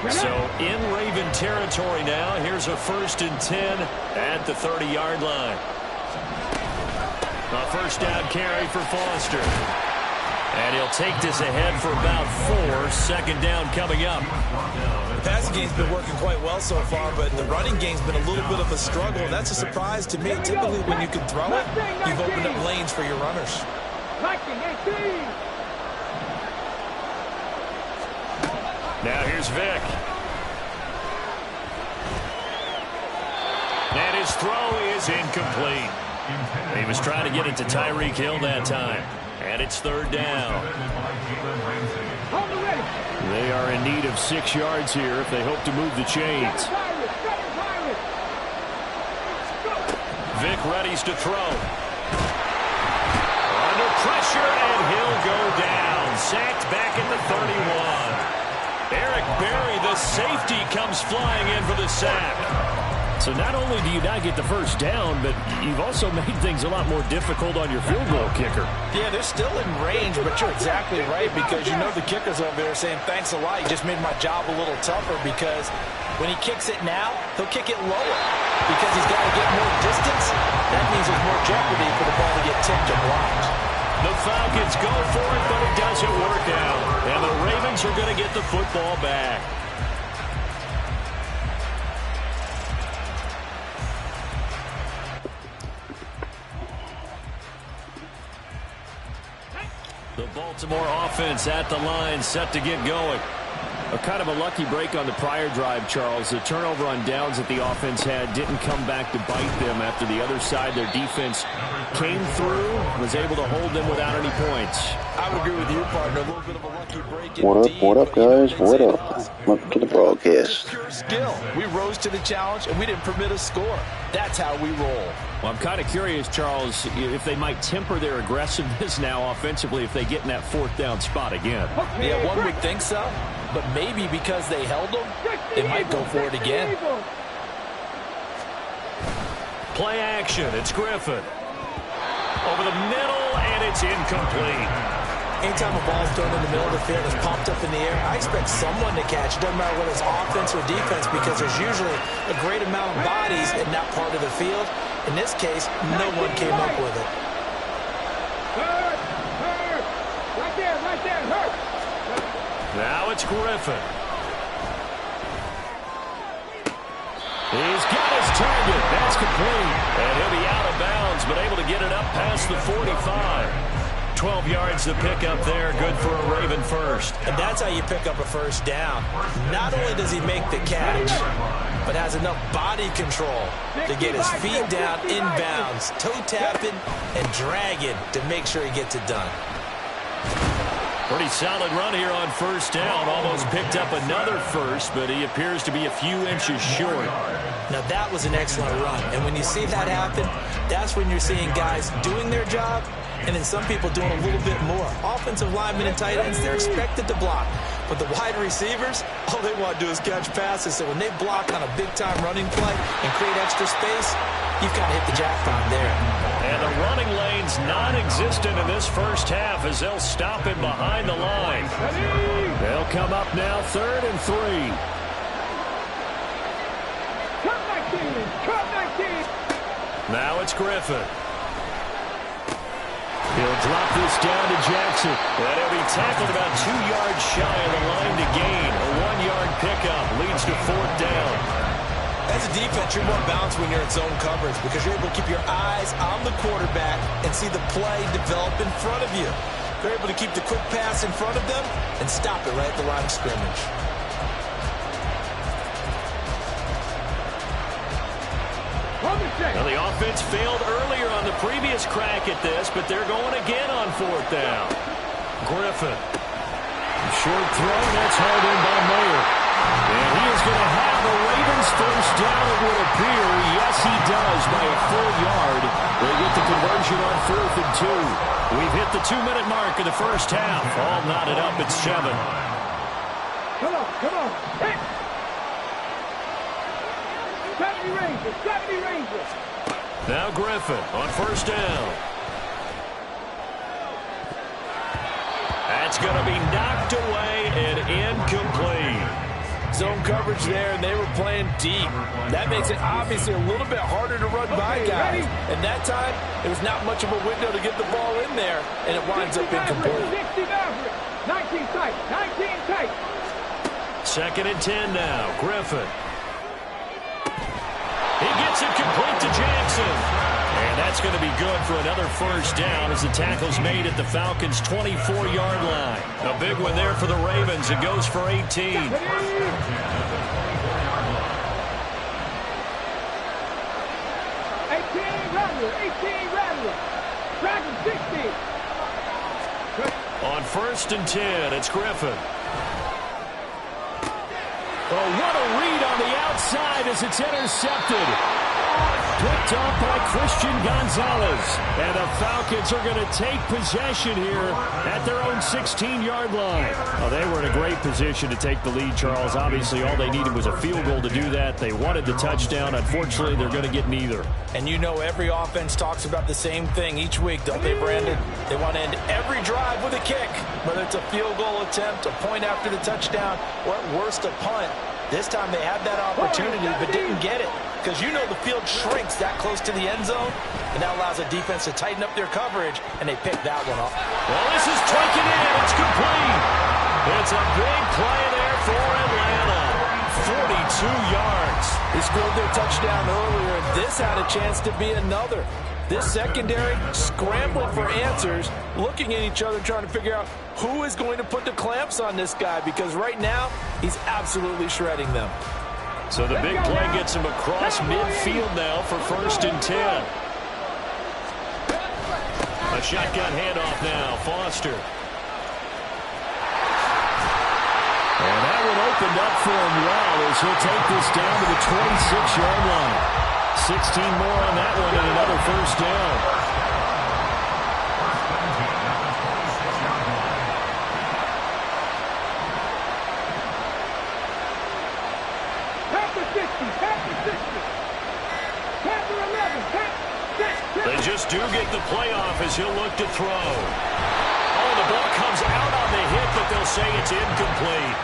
So in Raven territory now. Here's a 1st and 10 at the 30-yard line. A first down carry for Foster. And he'll take this ahead for about 4. Second down coming up. The passing game's been working quite well so far, but the running game's been a little bit of a struggle. And that's a surprise to me. Typically, when you can throw it, you've opened up lanes for your runners. Now here's Vick. And his throw is incomplete. He was trying to get it to Tyreek Hill that time. And it's 3rd down. They are in need of 6 yards here if they hope to move the chains. Vick readies to throw. Under pressure, and he'll go down. Sacked back at the 31. Eric Berry, the safety, comes flying in for the sack. So not only do you not get the first down, but you've also made things a lot more difficult on your field goal kicker. Yeah, they're still in range, but you're exactly right because you know the kicker's over there saying, thanks a lot, you just made my job a little tougher because when he kicks it now, he'll kick it lower because he's got to get more distance. That means there's more jeopardy for the ball to get tipped or blocked. The Falcons go for it, but it doesn't work out. And the Ravens are going to get the football back. The Baltimore offense at the line, set to get going. A kind of a lucky break on the prior drive, Charles. The turnover on downs that the offense had didn't come back to bite them after the other side. Their defense came through, was able to hold them without any points. I would agree with you, partner. A little bit of a lucky break. What up, guys? What up? Welcome to the broadcast. Pure skill. We rose to the challenge, and we didn't permit a score. That's how we roll. Well, I'm kind of curious, Charles, if they might temper their aggressiveness now offensively if they get in that 4th down spot again. Yeah, one would think so, but maybe because they held them, they might go for it again. Play action. It's Griffin. Over the middle, and it's incomplete. Anytime a ball's thrown in the middle of the field, it's popped up in the air, I expect someone to catch it. Doesn't matter whether it's offense or defense because there's usually a great amount of bodies in that part of the field. In this case, no one came up with it. Hurt! Right there, hurt! Now it's Griffin. He's got his target. That's complete. And he'll be out of bounds, but able to get it up past the 45. 12 yards to pick up there. Good for a Raven first. And that's how you pick up a first down. Not only does he make the catch, but has enough body control to get his feet down inbounds, toe tapping and dragging to make sure he gets it done. Pretty solid run here on first down. Almost picked up another first, but he appears to be a few inches short. Now that was an excellent run. And when you see that happen, that's when you're seeing guys doing their job and then some people doing a little bit more. Offensive linemen and tight ends, they're expected to block. But the wide receivers, all they want to do is catch passes. So when they block on a big-time running play and create extra space, you've got to hit the jackpot there. And the running lane's non-existent in this first half as they'll stop him behind the line. They'll come up now 3rd and 3. Cut 19. Now it's Griffin. He'll drop this down to Jackson. And he'll be tackled about 2 yards shy of the line to gain. A 1-yard pickup leads to 4th down. As a defense, you're more balanced when you're in zone coverage because you're able to keep your eyes on the quarterback and see the play develop in front of you. They're able to keep the quick pass in front of them and stop it right at the line of scrimmage. Now the offense failed earlier on the previous crack at this, but they're going again on 4th down. Griffin. Short throw, that's hauled in by Mayer. And he is going to have the Ravens first down, it would appear. Yes, he does, by a full yard. They get the conversion on 4th and 2. We've hit the 2-minute mark of the first half. All knotted up at 7. Come on. Hit. 70 Rangers. Now Griffin on first down. That's going to be knocked away and incomplete. Zone coverage there, and they were playing deep. That makes it obviously a little bit harder to run by guys. And that time, there was not much of a window to get the ball in there, and it winds up incomplete. 19 tight. 2nd and 10 now. Griffin. He gets it complete to Jackson. And that's going to be good for another first down as the tackle's made at the Falcons' 24-yard line. A big one there for the Ravens. It goes for 18. 18 Rattler. Dragon 60. On 1st and 10, it's Griffin. Oh, what a read on the outside as it's intercepted. Picked off by Christian Gonzalez. And the Falcons are going to take possession here at their own 16-yard line. Oh, they were in a great position to take the lead, Charles. Obviously, all they needed was a field goal to do that. They wanted the touchdown. Unfortunately, they're going to get neither. And you know every offense talks about the same thing each week, don't they, Brandon? They want to end every drive with a kick, whether it's a field goal attempt, a point after the touchdown, or at worst a punt. This time they had that opportunity but didn't get it because you know the field shrinks that close to the end zone, and that allows a defense to tighten up their coverage, and they picked that one off. Well, this is taken in. It's complete. It's a big play there for Atlanta. 42 yards. They scored their touchdown earlier, and this had a chance to be another. This secondary scrambling for answers, looking at each other, trying to figure out who is going to put the clamps on this guy, because right now he's absolutely shredding them. So the big play gets him across midfield now for 1st and 10. A shotgun handoff now, Foster. And that one opened up for him well as he'll take this down to the 26-yard line. 16 more on that one and another first down. They just do get the playoff as he'll look to throw. Oh, the ball comes out on the hit, but they'll say it's incomplete.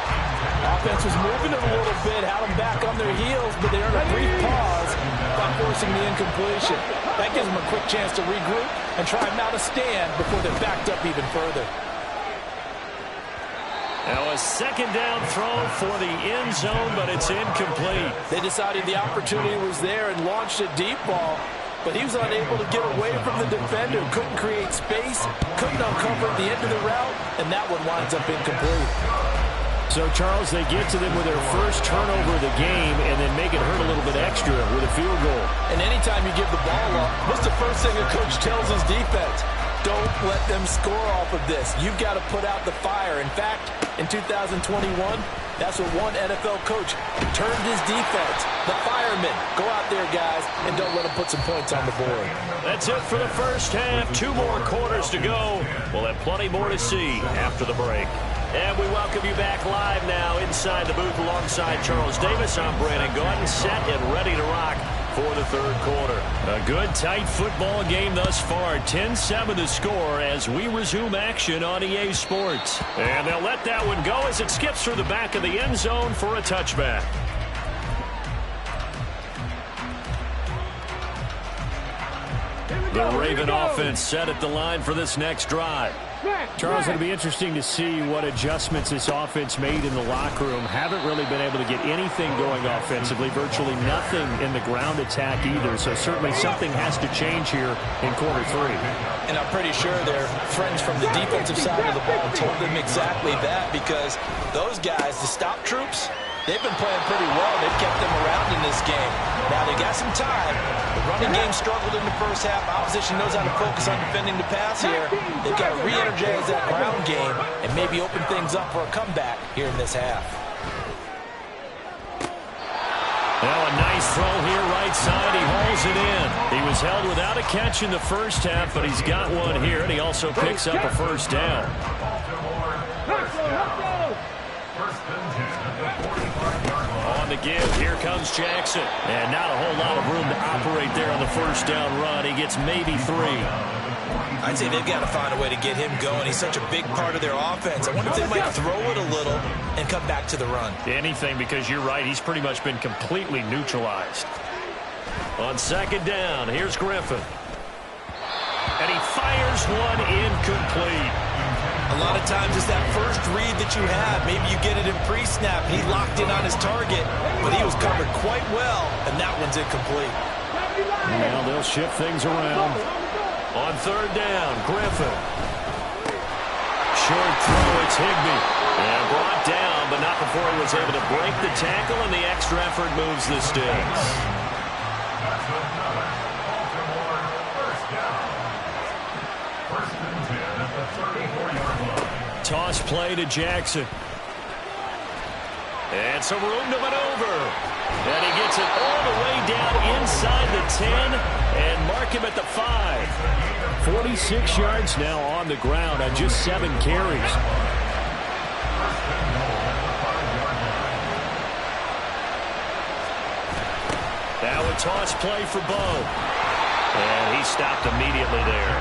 Offense was moving it a little bit, had them back on their heels, but they earned a brief pause by forcing the incompletion. That gives them a quick chance to regroup and try and mount a stand before they're backed up even further. Now a second down throw for the end zone, but it's incomplete. They decided the opportunity was there and launched a deep ball, but he was unable to get away from the defender. Couldn't create space, couldn't uncover the end of the route, and that one winds up incomplete. So, Charles, they get to them with their first turnover of the game and then make it hurt a little bit extra with a field goal. And anytime you give the ball up, what's the first thing a coach tells his defense? Don't let them score off of this. You've got to put out the fire. In fact, in 2021, that's what one NFL coach termed his defense. The firemen. Go out there, guys, and don't let them put some points on the board. That's it for the first half. 2 more quarters to go. We'll have plenty more to see after the break. And we welcome you back live now inside the booth alongside Charles Davis. I'm Brandon Gaudin, set and ready to rock for the third quarter. A good, tight football game thus far. 10-7 the score as we resume action on EA Sports. And they'll let that one go as it skips through the back of the end zone for a touchback. The Raven offense set at the line for this next drive. Charles, it'll be interesting to see what adjustments this offense made in the locker room. Haven't really been able to get anything going offensively. Virtually nothing in the ground attack either. So certainly something has to change here in quarter 3. And I'm pretty sure their friends from the defensive side of the ball told them exactly that, because those guys, the stop troops, they've been playing pretty well. They've kept them around in this game. Now they got some time. The running game struggled in the first half. Opposition knows how to focus on defending the pass here. They've got to re-energize that ground game and maybe open things up for a comeback here in this half. Now a nice throw here right side. He hauls it in. He was held without a catch in the first half, but he's got one here, and he also picks up a first down. On the give, here comes Jackson. And not a whole lot of room to operate there on the first down run. He gets maybe 3. I'd say they've got to find a way to get him going. He's such a big part of their offense. I wonder if they might throw it a little and come back to the run. Anything, because you're right. He's pretty much been completely neutralized. On second down, here's Griffin. And he fires one incomplete. A lot of times it's that first read that you have. Maybe you get it in pre-snap. He locked in on his target, but he was covered quite well, and that one's incomplete. Now they'll shift things around. On third down, Griffin. Short throw, it's Higbee. And brought down, but not before he was able to break the tackle, and the extra effort moves the sticks. Toss play to Jackson. And some room to maneuver. And he gets it all the way down inside the 10 and mark him at the 5. 46 yards now on the ground on just 7 carries. Now a toss play for Bo. And he stopped immediately there.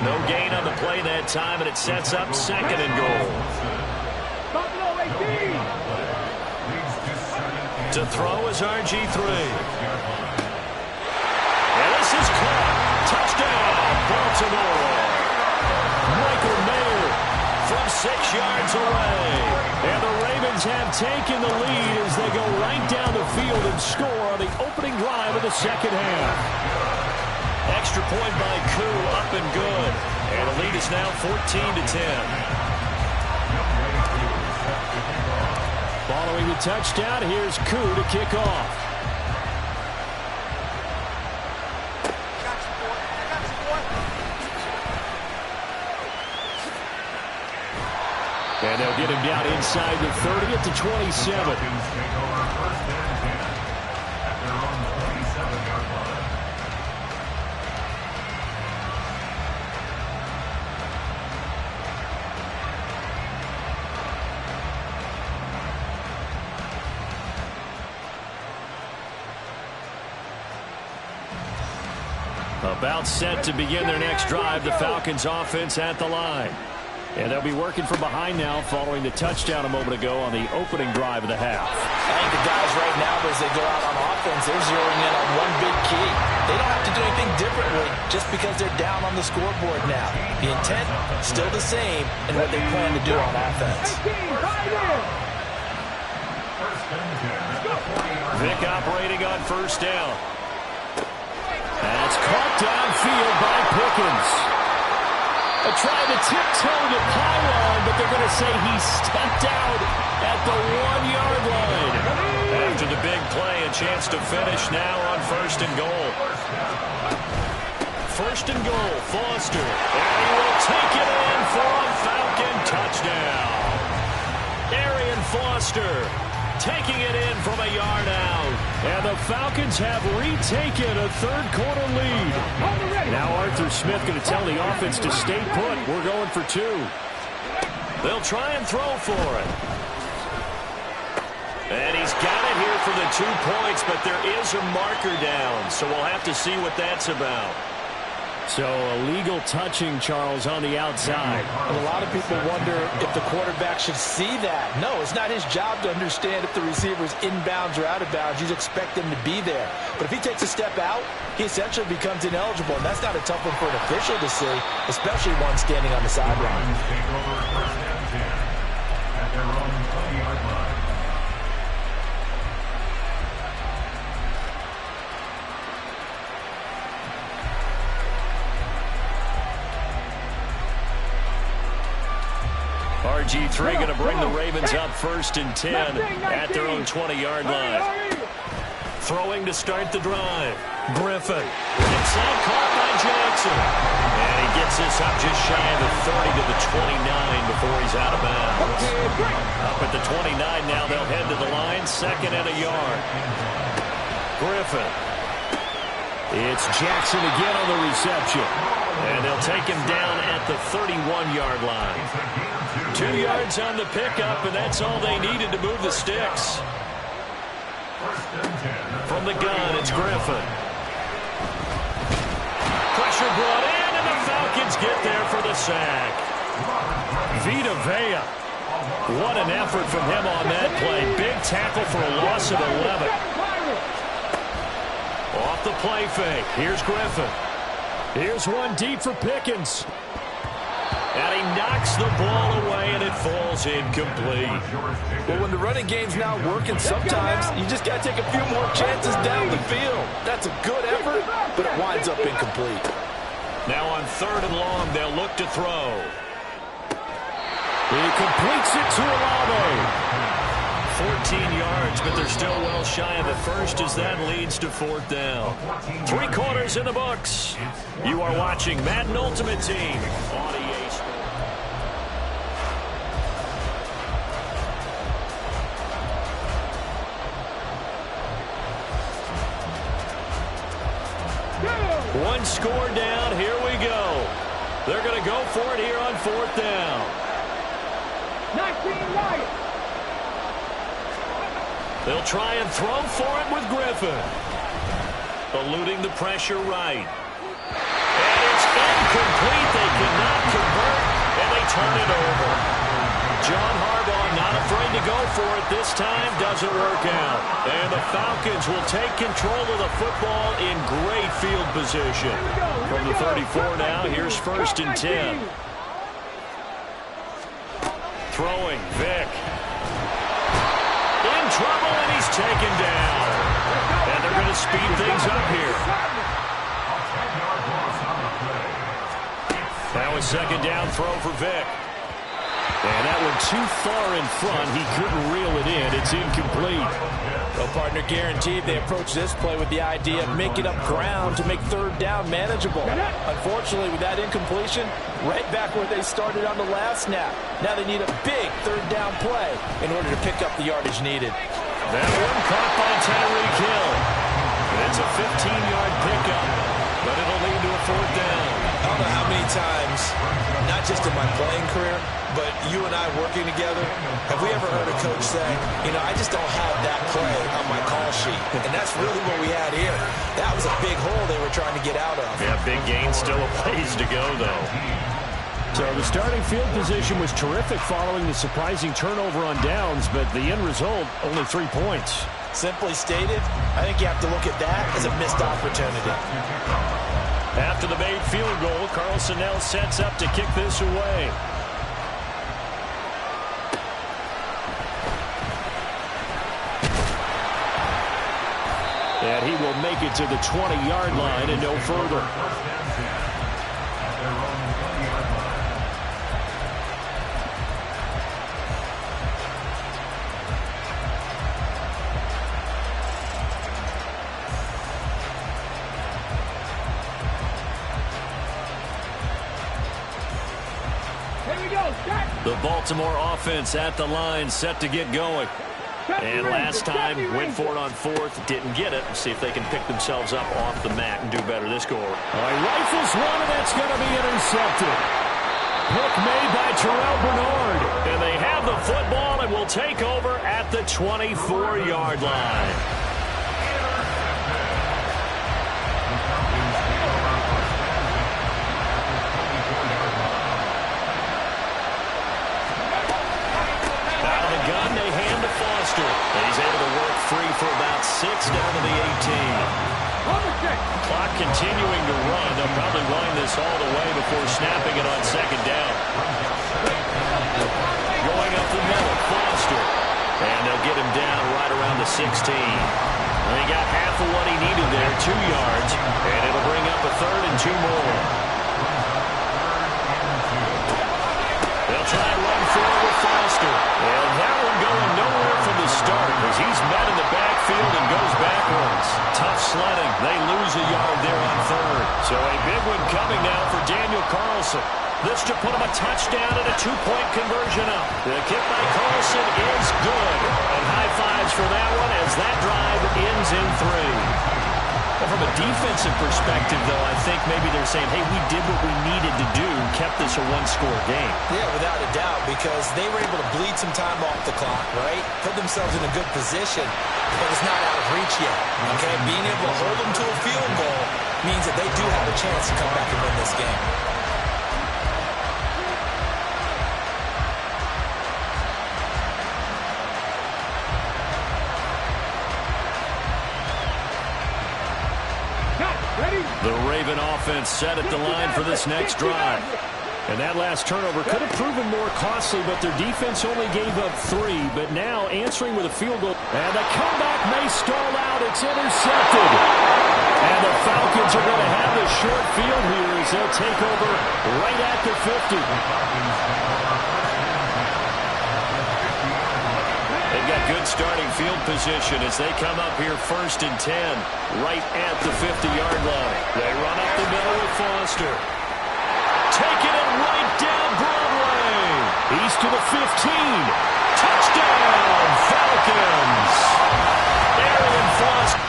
No gain on the play that time, and it sets up second and goal. To throw is RG3. And this is caught. Touchdown, Baltimore. Michael Mayer from 6 yards away. And the Ravens have taken the lead as they go right down the field and score on the opening drive of the second half. Extra point by Koo, up and good. And the lead is now 14-10. Following the touchdown, here's Koo to kick off. And they'll get him down inside the 30 at the 27. About set to begin their next drive, the Falcons offense at the line. And they'll be working from behind now following the touchdown a moment ago on the opening drive of the half. I think the guys right now, as they go out on offense, they're zeroing in on one big key. They don't have to do anything differently just because they're down on the scoreboard now. The intent, still the same in what they plan to do on offense. Vic operating on first down. That's caught downfield by Pickens. Trying to tiptoe the pylon, but they're going to say he stepped out at the 1-yard line. After the big play, a chance to finish now on first and goal. First and goal, Foster. And he will take it in for a Falcon touchdown. Arian Foster taking it in from a yard out. And the Falcons have retaken a third-quarter lead. Now Arthur Smith going to tell the offense to stay put. We're going for 2. They'll try and throw for it. And he's got it here for the 2 points, but there is a marker down, so we'll have to see what that's about. So a legal touching, Charles, on the outside. And a lot of people wonder if the quarterback should see that. No, it's not his job to understand if the receiver's inbounds or out of bounds. You expect him to be there. But if he takes a step out, he essentially becomes ineligible. And that's not a tough one for an official to see, especially one standing on the sideline. At their own 20-yard line. RG3 going to bring the Ravens up first and 10 at their own 20-yard line. Throwing to start the drive. Griffin. Inside caught by Jackson. And he gets this up just shy of the 30 to the 29 before he's out of bounds. Up at the 29 now, they'll head to the line. 2nd and a yard. Griffin. It's Jackson again on the reception. And they'll take him down at the 31-yard line. 2 yards on the pickup, and that's all they needed to move the sticks. From the gun, it's Griffin. Pressure brought in, and the Falcons get there for the sack. Vita Vea. What an effort from him on that play. Big tackle for a loss of 11. Off the play fake. Here's Griffin. Here's one deep for Pickens. And he knocks the ball away, and it falls incomplete. Well, when the running game's not working, sometimes you just got to take a few more chances down the field. That's a good effort, but it winds up incomplete. Now on 3rd and long, they'll look to throw. He completes it to Olave. 14 yards, but they're still well shy of the first as that leads to 4th down. 3 quarters in the books. You are watching Madden Ultimate Team on EA Sports. One score down. Here we go. They're going to go for it here on 4th down. 19 Lions. They'll try and throw for it with Griffin. Eluding the pressure right. And it's incomplete. They cannot convert, and they turn it over. John Harbaugh not afraid to go for it this time. Doesn't work out. And the Falcons will take control of the football in great field position. From the 34 now, here's 1st and 10. Throwing, Vic. In trouble, and he's taken down. And they're going to speed things up here. That was 2nd down throw for Vic. And that one too far in front. He couldn't reel it in. It's incomplete. Well, partner, guaranteed they approach this play with the idea of making up ground to make 3rd down manageable. Unfortunately, with that incompletion, right back where they started on the last snap. Now they need a big 3rd down play in order to pick up the yardage needed. That one caught by Tyreek Hill. It's a 15-yard pickup, but it'll lead to a 4th down. I don't know how many times, not just in my playing career, but you and I working together, have we ever heard a coach say, you know, I just don't have that play on my call sheet. And that's really what we had here. That was a big hole they were trying to get out of. Yeah, big gain, still a ways to go, though. So the starting field position was terrific following the surprising turnover on downs, but the end result, only 3 points. Simply stated, I think you have to look at that as a missed opportunity. After the made field goal, Carlson now sets up to kick this away. And he will make it to the 20-yard line and no further. The Baltimore offense at the line, set to get going. And last time, went for it on fourth, didn't get it. See if they can pick themselves up off the mat and do better this go. Rifles one, and that's going to be intercepted. Pick made by Terrell Bernard. And they have the football and will take over at the 24-yard line. He's able to work free for about 6 down to the 18. Clock continuing to run. They'll probably wind this all the way before snapping it on second down. Going up the middle, Foster. And they'll get him down right around the 16. He got half of what he needed there, 2 yards. And it'll bring up a 3rd and 2 more. They'll try and run forward with Foster. And that one going nowhere from the start as he's met in the backfield and goes backwards. Tough sledding. They lose a yard there on 3rd. So a big one coming now for Daniel Carlson. This to put him a touchdown and a 2-point conversion up. The kick by Carlson is good. And high fives for that one as that drive ends in 3. Well, from a defensive perspective, though, I think maybe they're saying, hey, we did what we needed to do, kept this a one-score game. Yeah, without a doubt, because they were able to bleed some time off the clock, right? Put themselves in a good position, but it's not out of reach yet, okay? Being able to hold them to a field goal means that they do have a chance to come back and win this game. The Raven offense set at the line for this next drive. And that last turnover could have proven more costly, but their defense only gave up 3. But now answering with a field goal. And the comeback may stall out. It's intercepted. And the Falcons are going to have the short field here as they'll take over right at the 50. They've got good starting field position as they come up here 1st and 10, right at the 50-yard line. They run up the middle with Foster. Taking it right down Broadway. He's to the 15. Touchdown, Falcons. Arian Foster.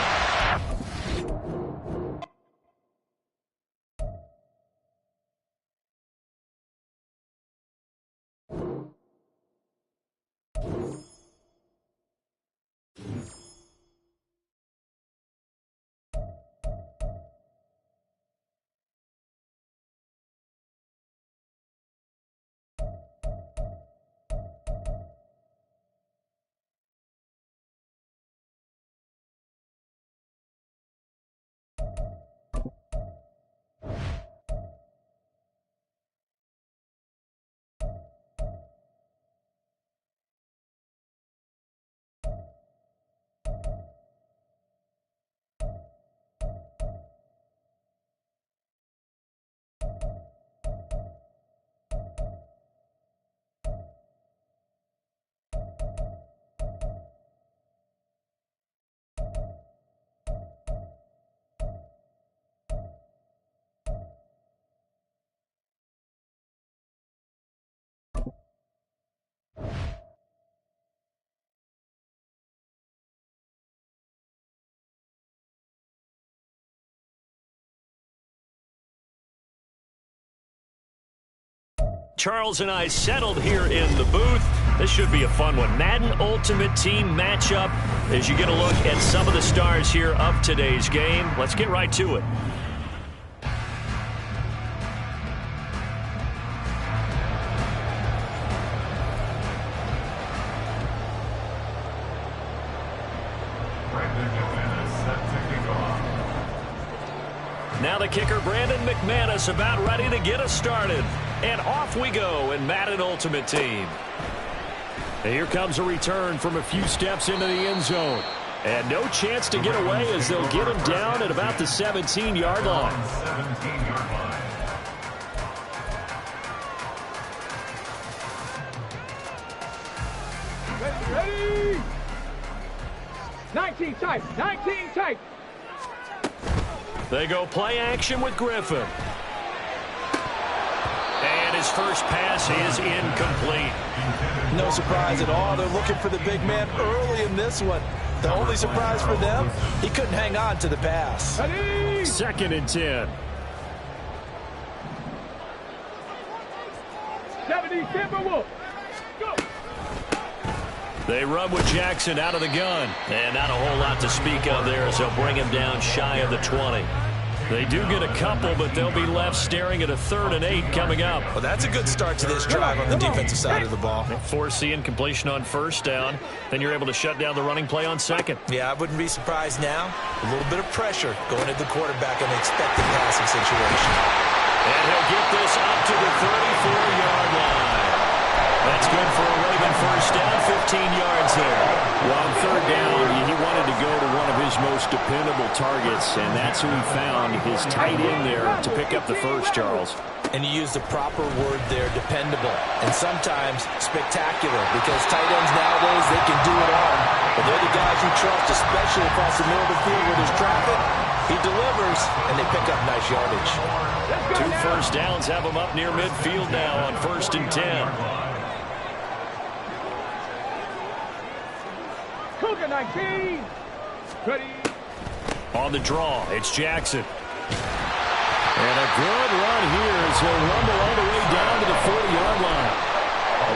Charles and I settled here in the booth. This should be a fun one. Madden Ultimate Team matchup as you get a look at some of the stars here of today's game. Let's get right to it. Now the kicker, Brandon McManus, about ready to get us started. And off we go in Madden Ultimate Team. And here comes a return from a few steps into the end zone. And no chance to get away as they'll get him down at about the 17-yard line. 17-yard line. Ready? 19 tight. 19 tight. They go play action with Griffin. And his first pass is incomplete. No surprise at all. They're looking for the big man early in this one. The only surprise for them, he couldn't hang on to the pass. Ready? 2nd and 10. 70 Timberwolves. Go. They run with Jackson out of the gun. And not a whole lot to speak of there as they'll bring him down shy of the 20. They do get a couple, but they'll be left staring at a 3rd and 8 coming up. Well, that's a good start to this drive on the defensive side of the ball. Force the incompletion on 1st down. Then you're able to shut down the running play on 2nd. Yeah, I wouldn't be surprised now. A little bit of pressure going at the quarterback in the expected passing situation. And he'll get this up to the 34-yard line. That's good for a Raven first down, 15 yards there. Well, on 3rd down, he wanted to go to one of his most dependable targets, and that's who he found, his tight end there, to pick up the first, Charles. And you use the proper word there, dependable, and sometimes spectacular, because tight ends nowadays, they can do it all. But they're the guys you trust, especially across the middle of the field where there's traffic. He delivers, and they pick up nice yardage. 2 first downs have him up near midfield now on 1st and 10. Cougar 19. Ready? On the draw, it's Jackson. And a good run here as he'll rumble all the way down to the 40-yard line.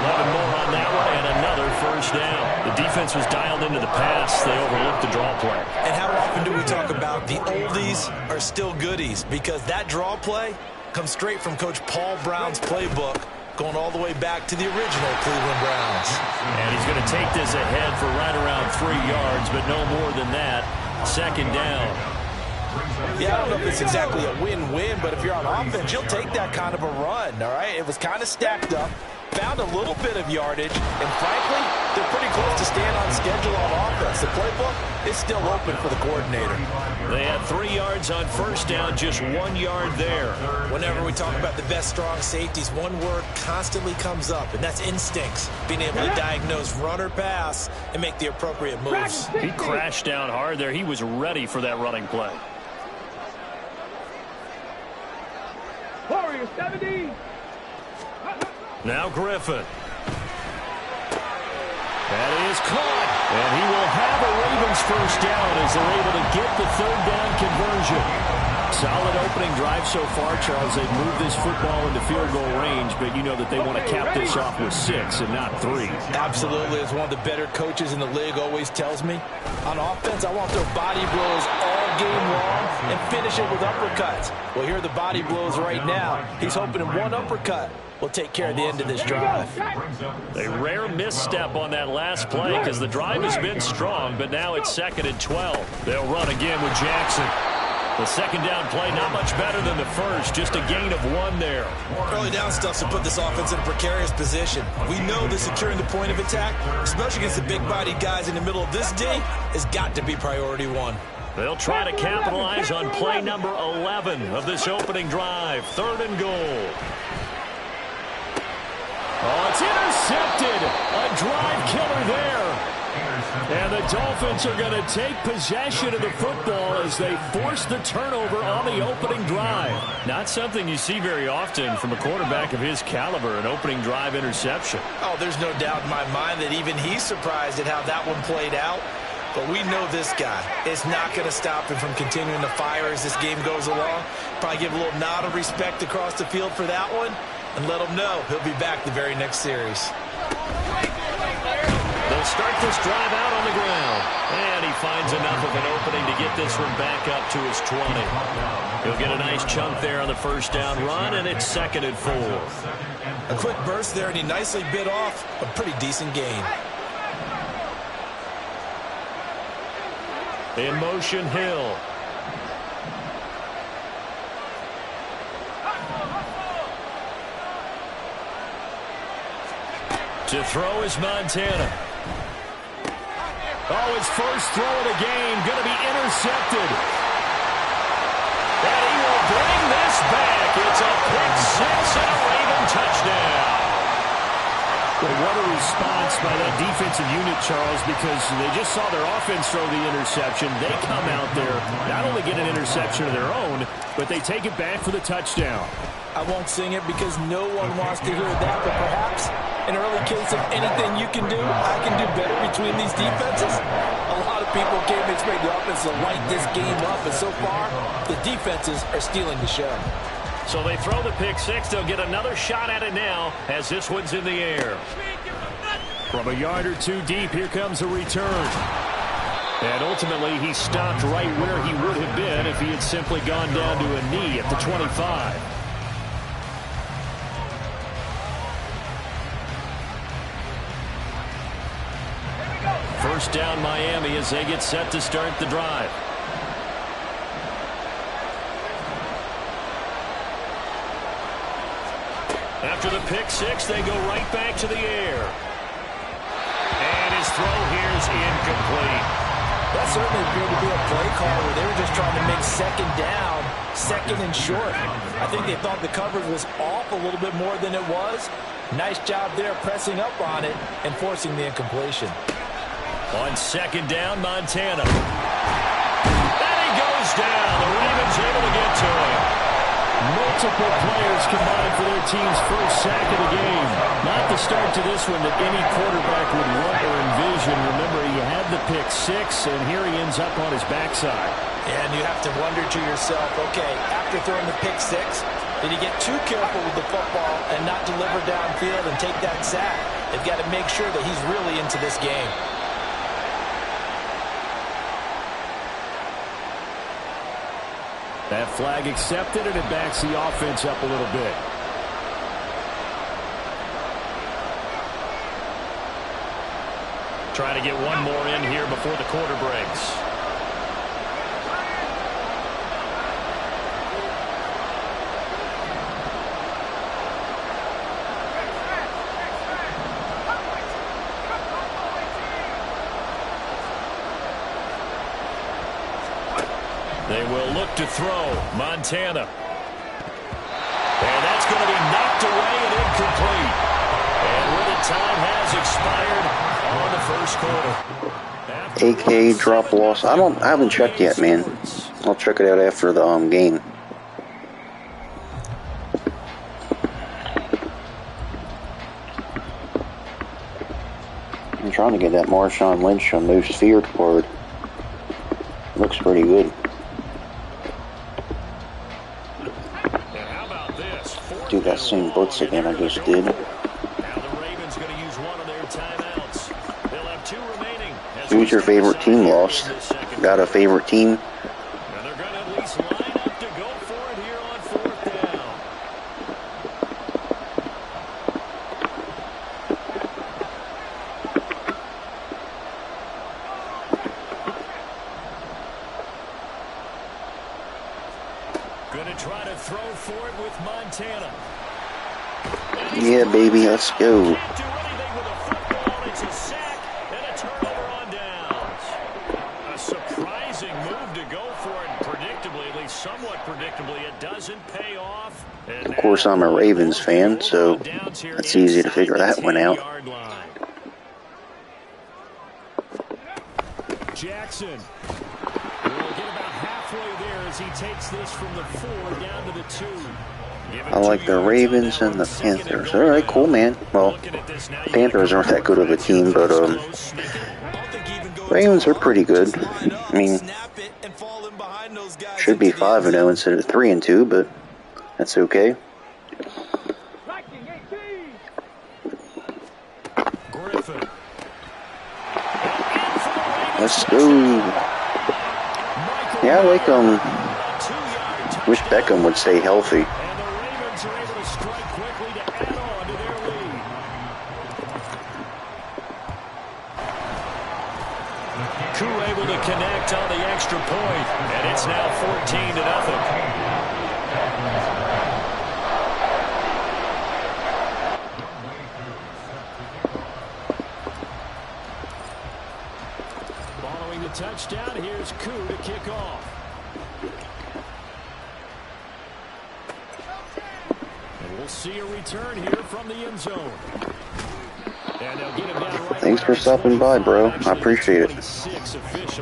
11 more on that one and another first down. The defense was dialed into the pass. They overlooked the draw play. And how often do we talk about the oldies are still goodies? Because that draw play comes straight from Coach Paul Brown's playbook, going all the way back to the original Cleveland Browns. And he's going to take this ahead for right around 3 yards, but no more than that. 2nd down. Yeah, I don't know if it's exactly a win-win, but if you're on offense, you'll take that kind of a run, all right? It was kind of stacked up, found a little bit of yardage, and frankly, they're pretty close to staying on schedule on offense. The playbook is still open for the coordinator. They had 3 yards on 1st down, just 1 yard there. Whenever we talk about the best strong safeties, one word constantly comes up, and that's instincts. Being able to diagnose run or pass and make the appropriate moves. He crashed down hard there. He was ready for that running play. Warriors 70. Now Griffin. That is caught. And he will have a Ravens first down as they're able to get the 3rd down conversion. Solid opening drive so far, Charles. They've moved this football into field goal range, but you know that they want to cap this off with 6 and not 3. Absolutely. As one of the better coaches in the league always tells me, on offense, I want their body blows all game long and finish it with uppercuts. Well, here are the body blows right now. He's hoping in one uppercut will take care of the end of this drive. A rare misstep on that last play because the drive has been strong, but now it's 2nd and 12. They'll run again with Jackson. The 2nd down play not much better than the first, just a gain of 1 there. Early down stuff to put this offense in a precarious position. We know that securing the point of attack, especially against the big-bodied guys in the middle of this D, has got to be priority 1. They'll try to capitalize on play number 11 of this opening drive. 3rd and goal. Oh, it's intercepted. A drive killer there. And the Dolphins are going to take possession of the football as they force the turnover on the opening drive. Not something you see very often from a quarterback of his caliber, an opening drive interception. Oh, there's no doubt in my mind that even he's surprised at how that one played out. But we know this guy is not going to stop him from continuing to fire as this game goes along. Probably give a little nod of respect across the field for that one and let him know he'll be back the very next series. They'll start this drive out on the ground. And he finds enough of an opening to get this one back up to his 20. He'll get a nice chunk there on the 1st down run, and it's 2nd and 4. A quick burst there, and he nicely bit off a pretty decent gain. In motion, Hill. To throw is Montana. Oh, his first throw of the game going to be intercepted. And he will bring this back. It's a pick six and a Raven touchdown. Well, what a response by that defensive unit, Charles, because they just saw their offense throw the interception. They come out there, not only get an interception of their own, but they take it back for the touchdown. I won't sing it because no one wants to hear that, but perhaps an early case of anything you can do, I can do better between these defenses. A lot of people can't expect the offense to light this game up, and so far, the defenses are stealing the show. So they throw the pick six. They'll get another shot at it now as this one's in the air. From a yard or two deep, here comes a return. And ultimately, he stopped right where he would have been if he had simply gone down to a knee at the 25. First down Miami as they get set to start the drive. After the pick six, they go right back to the air. And his throw here is incomplete. That certainly appeared to be a play call where they were just trying to make second down, second and short. I think they thought the coverage was off a little bit more than it was. Nice job there pressing up on it and forcing the incompletion. On second down, Montana. And he goes down. The Ravens able to get to him. Multiple players combined for their team's first sack of the game. Not the start to this one that any quarterback would want or envision. Remember, he had the pick six, and here he ends up on his backside. And you have to wonder to yourself, okay, after throwing the pick six, did he get too careful with the football and not deliver downfield and take that sack? They've got to make sure that he's really into this game. That flag accepted, and it backs the offense up a little bit. Trying to get one more in here before the quarter breaks. They will look to throw. Montana. And that's going to be knocked away and incomplete. And where the time has expired on the first quarter. AK drop loss. I haven't checked yet, man. I'll check it out after the game. I'm trying to get that Marshawn Lynch on most feared card. Looks pretty good. Do that same blitz again I just did. Now the Ravens going to use one of their timeouts. They'll have two remaining. Who's your favorite team lost? Got a favorite team? And they're going to at least line up to go for it here on fourth down. Going to try to throw for it with Montana. Yeah, baby, let's go. Can't do anything with a football. It's a sack and a turnover on downs. A surprising move to go for it. Predictably, at least somewhat predictably, it doesn't pay off. And Of course, I'm a Ravens fan, so it's easy to figure that one out. Jackson will get about halfway there as he takes this from the 4 down to the 2. I like the Ravens and the Panthers. Alright, cool, man. Well, Panthers aren't that good of a team, but Ravens are pretty good. I mean, should be 5-0 instead of 3-2, but that's okay. Let's go. Yeah, I like wish Beckham would stay healthy. Able to connect on the extra point, and it's now 14-0. touchdown. Here's Koo to kick off. And we'll see a return here from the end zone. And they'll get him down right. Thanks for stopping by, bro. I appreciate it.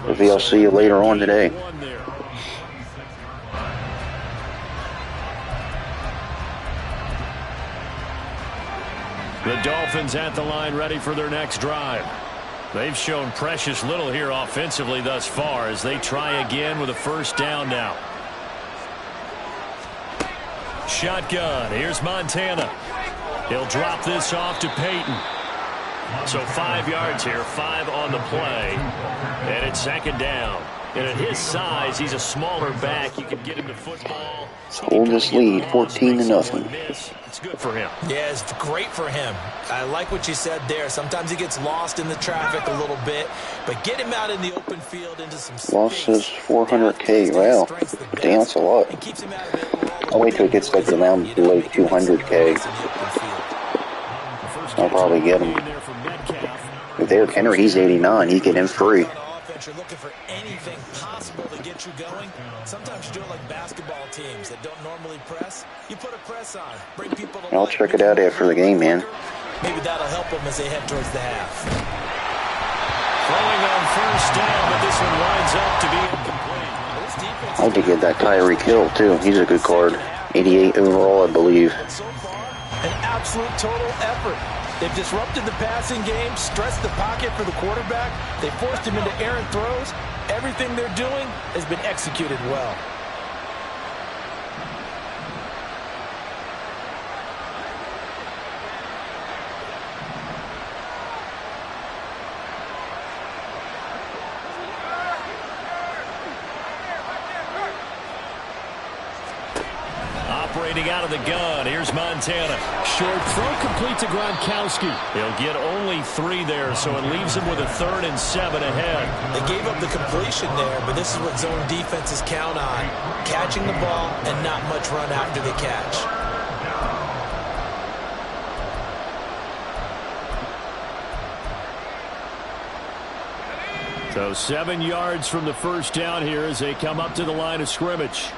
Maybe I'll see you later on today. The Dolphins at the line, ready for their next drive. They've shown precious little here offensively thus far as they try again with a first down now. Shotgun. Here's Montana. He'll drop this off to Peyton. So 5 yards here, 5 on the play. And it's second down. And at his size, he's a smaller back. You can get him the football. Hold this lead 14-0. It's good for him. Yeah, it's great for him. I like what you said there. Sometimes he gets lost in the traffic a little bit, but get him out in the open field into some space. Loss says 400K. Wow. Damn, that's a lot. I'll wait till it gets like around like 200K. I'll probably get him. With Derrick Henry, he's 89. He get him free. You're looking for anything possible to get you going. Sometimes you do it like basketball teams that don't normally press. You put a press on, bring people to I'll check it out after the game, man. Maybe that'll help them as they head towards the half. Throwing on first down, but this one winds up to be incomplete. I'd like to get that Tyreek Hill, too. He's a good card. 88 overall, I believe. So far, an absolute total effort. They've disrupted the passing game, stressed the pocket for the quarterback. They forced him into errant throws. Everything they're doing has been executed well. Operating out of the gun, here's Montana. Short throw complete to Gronkowski. He'll get only 3 there, so it leaves him with a 3rd and 7 ahead. They gave up the completion there, but this is what zone defenses count on. Catching the ball and not much run after the catch. So 7 yards from the first down here as they come up to the line of scrimmage.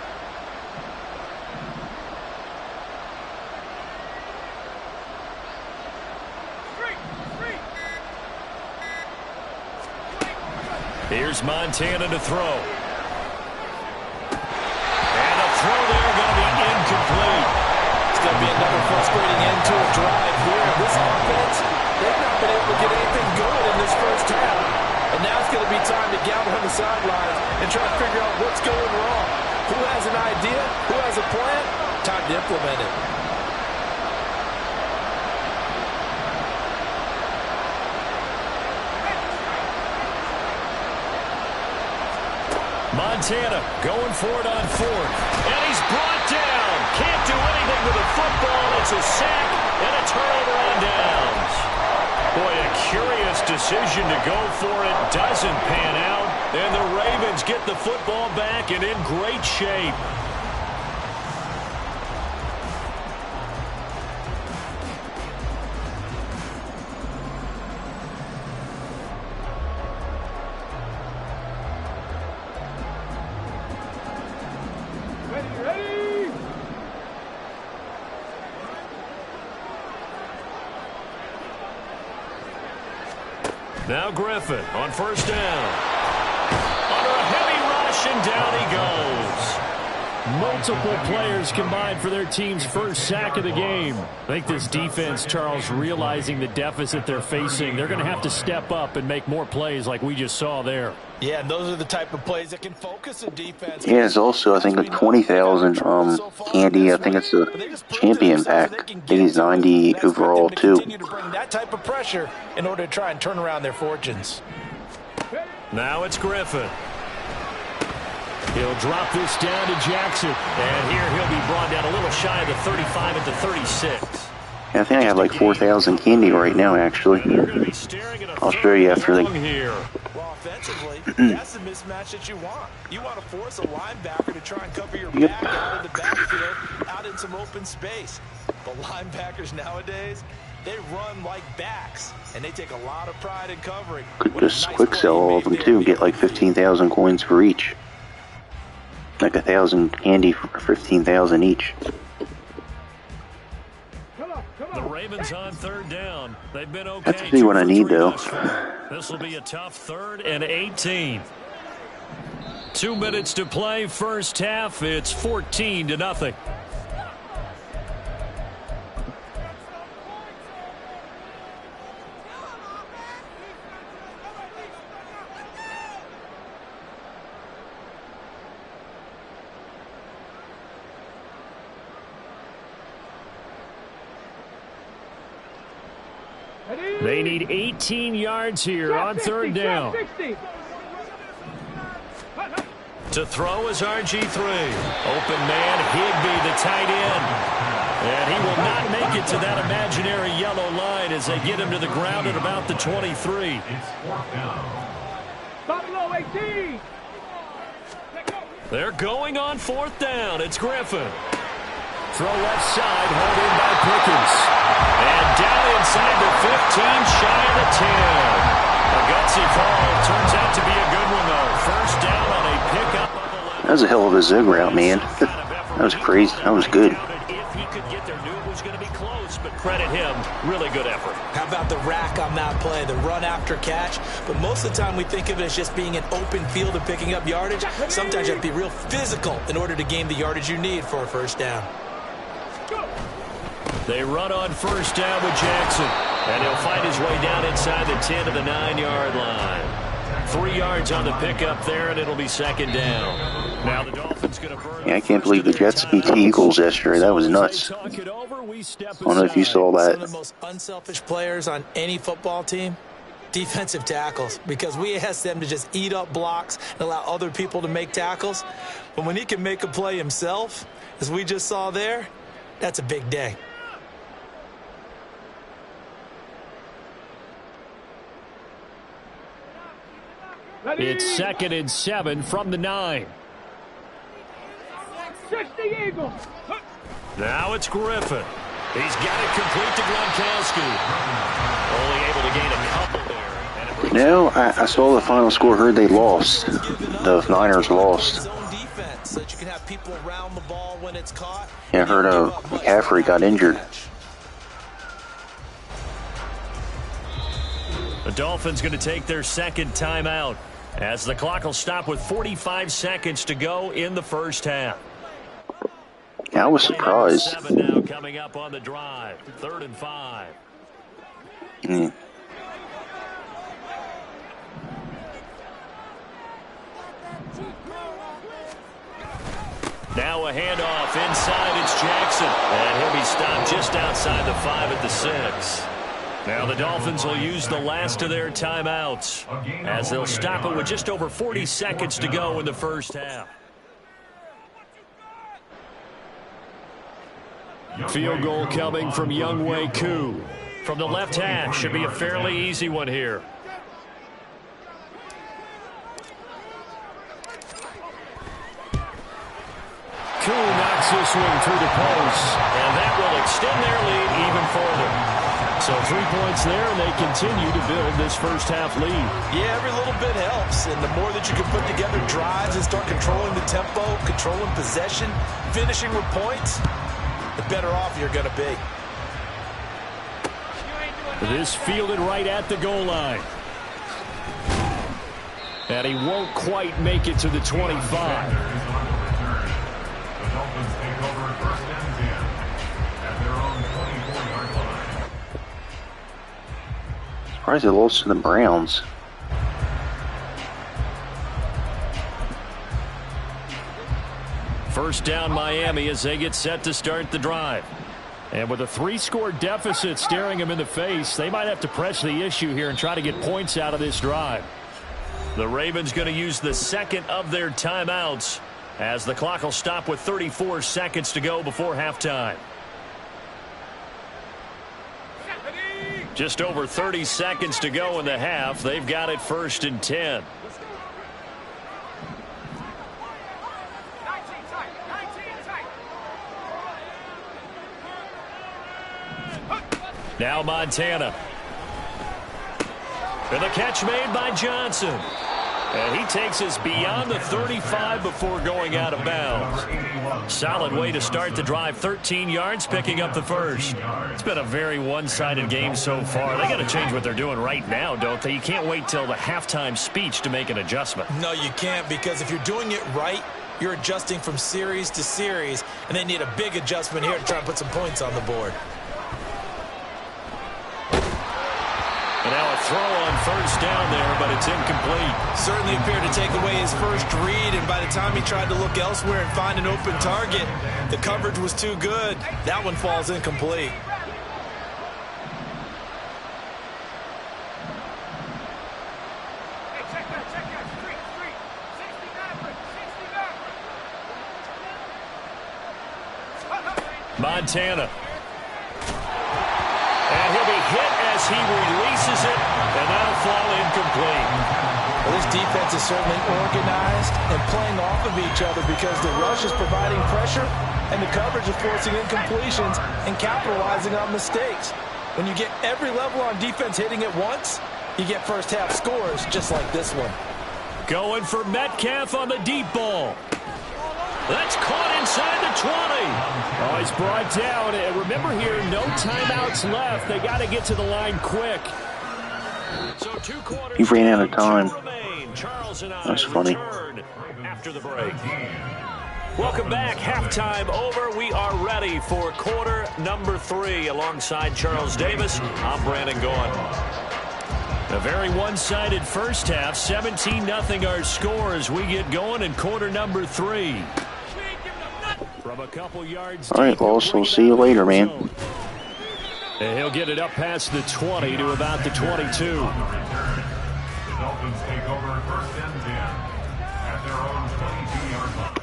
Here's Montana to throw. And a throw there going to be incomplete. It's going to be another frustrating end to a drive here. This offense, they've not been able to get anything going in this first half. And now it's going to be time to gather on the sidelines and try to figure out what's going wrong. Who has an idea? Who has a plan? Time to implement it. Montana going for it on 4th. And he's brought down. Can't do anything with the football. It's a sack and a turnover on downs. Boy, a curious decision to go for it. Doesn't pan out. And the Ravens get the football back and in great shape. Now Griffin on first down. Under a heavy rush, and down he goes. Multiple players combined for their team's first sack of the game. I think this defense, Charles, realizing the deficit they're facing, they're going to have to step up and make more plays like we just saw there. Yeah, and those are the type of plays that can focus a defense. Yeah, it's also, I think, a 20,000 candy. I think it's a champion pack. I think he's 90 overall, too. Continue to bring that type of pressure in order to try and turn around their fortunes. Now it's Griffin. He'll drop this down to Jackson. And here he'll be brought down a little shy of the 35 at the 36. Yeah, I think I have like 4,000 candy right now, actually. I'll show you after the... Well, offensively, that's the mismatch that you want. You want to force a linebacker to try and cover your back out in the backfield, out in some open space. But linebackers nowadays, they run like backs, and they take a lot of pride in covering. Could just quick sell all of them too, get like 15,000 coins for each. Like 1,000 candy for 15,000 each. The Ravens on third down. They've been okay. That's really what I need though. This will be a tough 3rd and 18. 2 minutes to play, first half. It's 14-0. They need 18 yards here on third down. To throw is RG3. Open man, Higbee, the tight end. And he will not make it to that imaginary yellow line as they get him to the ground at about the 23. It's 4th down. Buffalo 18. They're going on 4th down. It's Griffin. Throw left side, held in by Pickens. And down inside the 15, shy of the 10. A gutsy fall. Turns out to be a good one, though. First down on a pickup. That was a hell of a zig route, man. That was crazy. That was good. If he could get there, knew it was going to be close, but credit him. Really good effort. How about the rack on that play, the run after catch? But most of the time we think of it as just being an open field and picking up yardage. Sometimes you have to be real physical in order to gain the yardage you need for a first down. They run on first down with Jackson. And he'll find his way down inside the 10 to the 9-yard line. 3 yards on the pickup there, and it'll be second down. Now the Dolphins going to burn. Yeah, I can't believe the Jets beat the Eagles yesterday. That was nuts. I don't know if you saw that. Some of the most unselfish players on any football team, defensive tackles, because we ask them to just eat up blocks and allow other people to make tackles. But when he can make a play himself, as we just saw there, that's a big day. It's 2nd and 7 from the 9. 60 Eagles. Now it's Griffin. He's got it complete to Gronkowski. Only able to gain a couple there. No, I saw the final score. Heard they lost. The Niners lost. Yeah, I heard McCaffrey got injured. The Dolphins going to take their second timeout as the clock will stop with 45 seconds to go in the first half. I was surprised. 7 now coming up on the drive. 3rd and 5. Now a handoff inside. It's Jackson. And he'll be stopped just outside the 5 at the 6. Now the Dolphins will use the last of their timeouts as they'll stop it with just over 40 seconds to go in the first half. Field goal coming from Younghoe Koo. From the left hash, should be a fairly easy one here. Koo knocks this one through the post, and that will extend their lead even further. So 3 points there, and they continue to build this first half lead. Yeah, every little bit helps, and the more that you can put together drives and start controlling the tempo, controlling possession, finishing with points, the better off you're going to be. This fielded right at the goal line. And he won't quite make it to the 25. Surprised they lost to the Browns. First down Miami as they get set to start the drive. And with a 3-score deficit staring them in the face, they might have to press the issue here and try to get points out of this drive. The Ravens going to use the second of their timeouts as the clock will stop with 34 seconds to go before halftime. Just over 30 seconds to go in the half. They've got it 1st and 10. Now Montana. And the catch made by Johnson. And he takes us beyond the 35 before going out of bounds. Solid way to start the drive. 13 yards, picking up the first. It's been a very one-sided game so far. They got to change what they're doing right now, don't they? You can't wait till the halftime speech to make an adjustment. No, you can't, because if you're doing it right, you're adjusting from series to series, and they need a big adjustment here to try and put some points on the board. And now a throw on first down there, but it's incomplete. Certainly appeared to take away his first read, and by the time he tried to look elsewhere and find an open target, the coverage was too good. That one falls incomplete. Montana. And he'll be hit as he releases it, and that'll fall incomplete. Well, this defense is certainly organized and playing off of each other because the rush is providing pressure and the coverage is forcing incompletions and capitalizing on mistakes. When you get every level on defense hitting at once, you get first half scores just like this one. Going for Metcalf on the deep ball. That's caught inside the 20. Oh, he's brought down. And remember here, no timeouts left. They got to get to the line quick. So 2 quarters. He ran out of time. That's funny. After the break. Welcome back. Halftime over. We are ready for quarter number 3. Alongside Charles Davis, I'm Brandon Gaughan. A very one-sided first half. 17-0 our score as we get going in quarter number 3. From a couple yards. All right, Loss. We'll see you later, man. And he'll get it up past the 20 to about the 22. The Dolphins take over first and 10 at their own 22-yard line.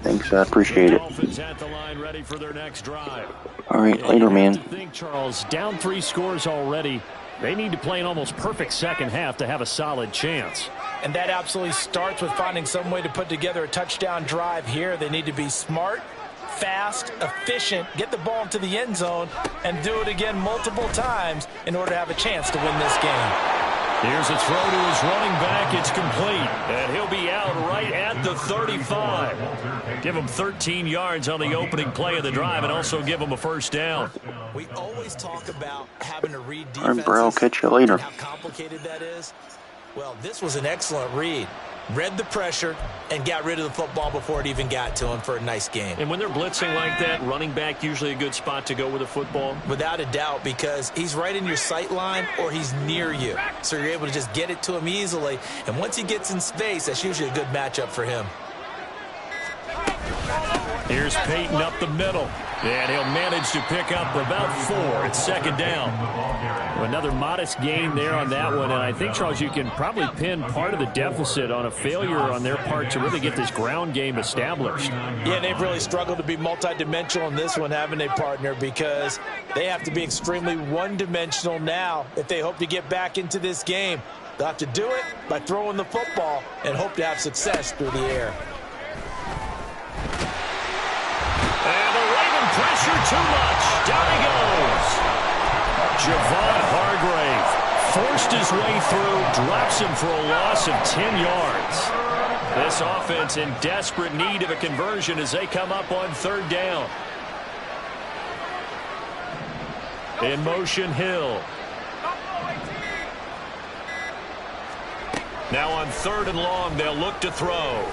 Thanks, I appreciate it. Dolphins at the line, ready for their next drive. All right, later, man. I think, Charles, down 3 scores already. They need to play an almost perfect second half to have a solid chance. And that absolutely starts with finding some way to put together a touchdown drive here. They need to be smart, fast, efficient, get the ball into the end zone, and do it again multiple times in order to have a chance to win this game. Here's a throw to his running back. It's complete. And he'll be out right at the 35. Give him 13 yards on the opening play of the drive and also give him a first down. We always talk about having to read defenses. All right, bro. Catch you later. How complicated that is. Well, this was an excellent read. Read the pressure and got rid of the football before it even got to him for a nice game. And when they're blitzing like that, running back usually a good spot to go with the football? Without a doubt, because he's right in your sight line or he's near you. So you're able to just get it to him easily. And once he gets in space, that's usually a good matchup for him. Here's Peyton up the middle. And he'll manage to pick up about 4. It's second down. Another modest gain there on that one. And I think, Charles, you can probably pin part of the deficit on a failure on their part to really get this ground game established. Yeah, they've really struggled to be multidimensional in this one, haven't they, partner? Because they have to be extremely one-dimensional now if they hope to get back into this game. They'll have to do it by throwing the football and hope to have success through the air. And the Raven pressure too much. Down he goes. Javon Hargrave forced his way through, drops him for a loss of 10 yards. This offense in desperate need of a conversion as they come up on third down. In motion, Hill. Now on 3rd and long, they'll look to throw.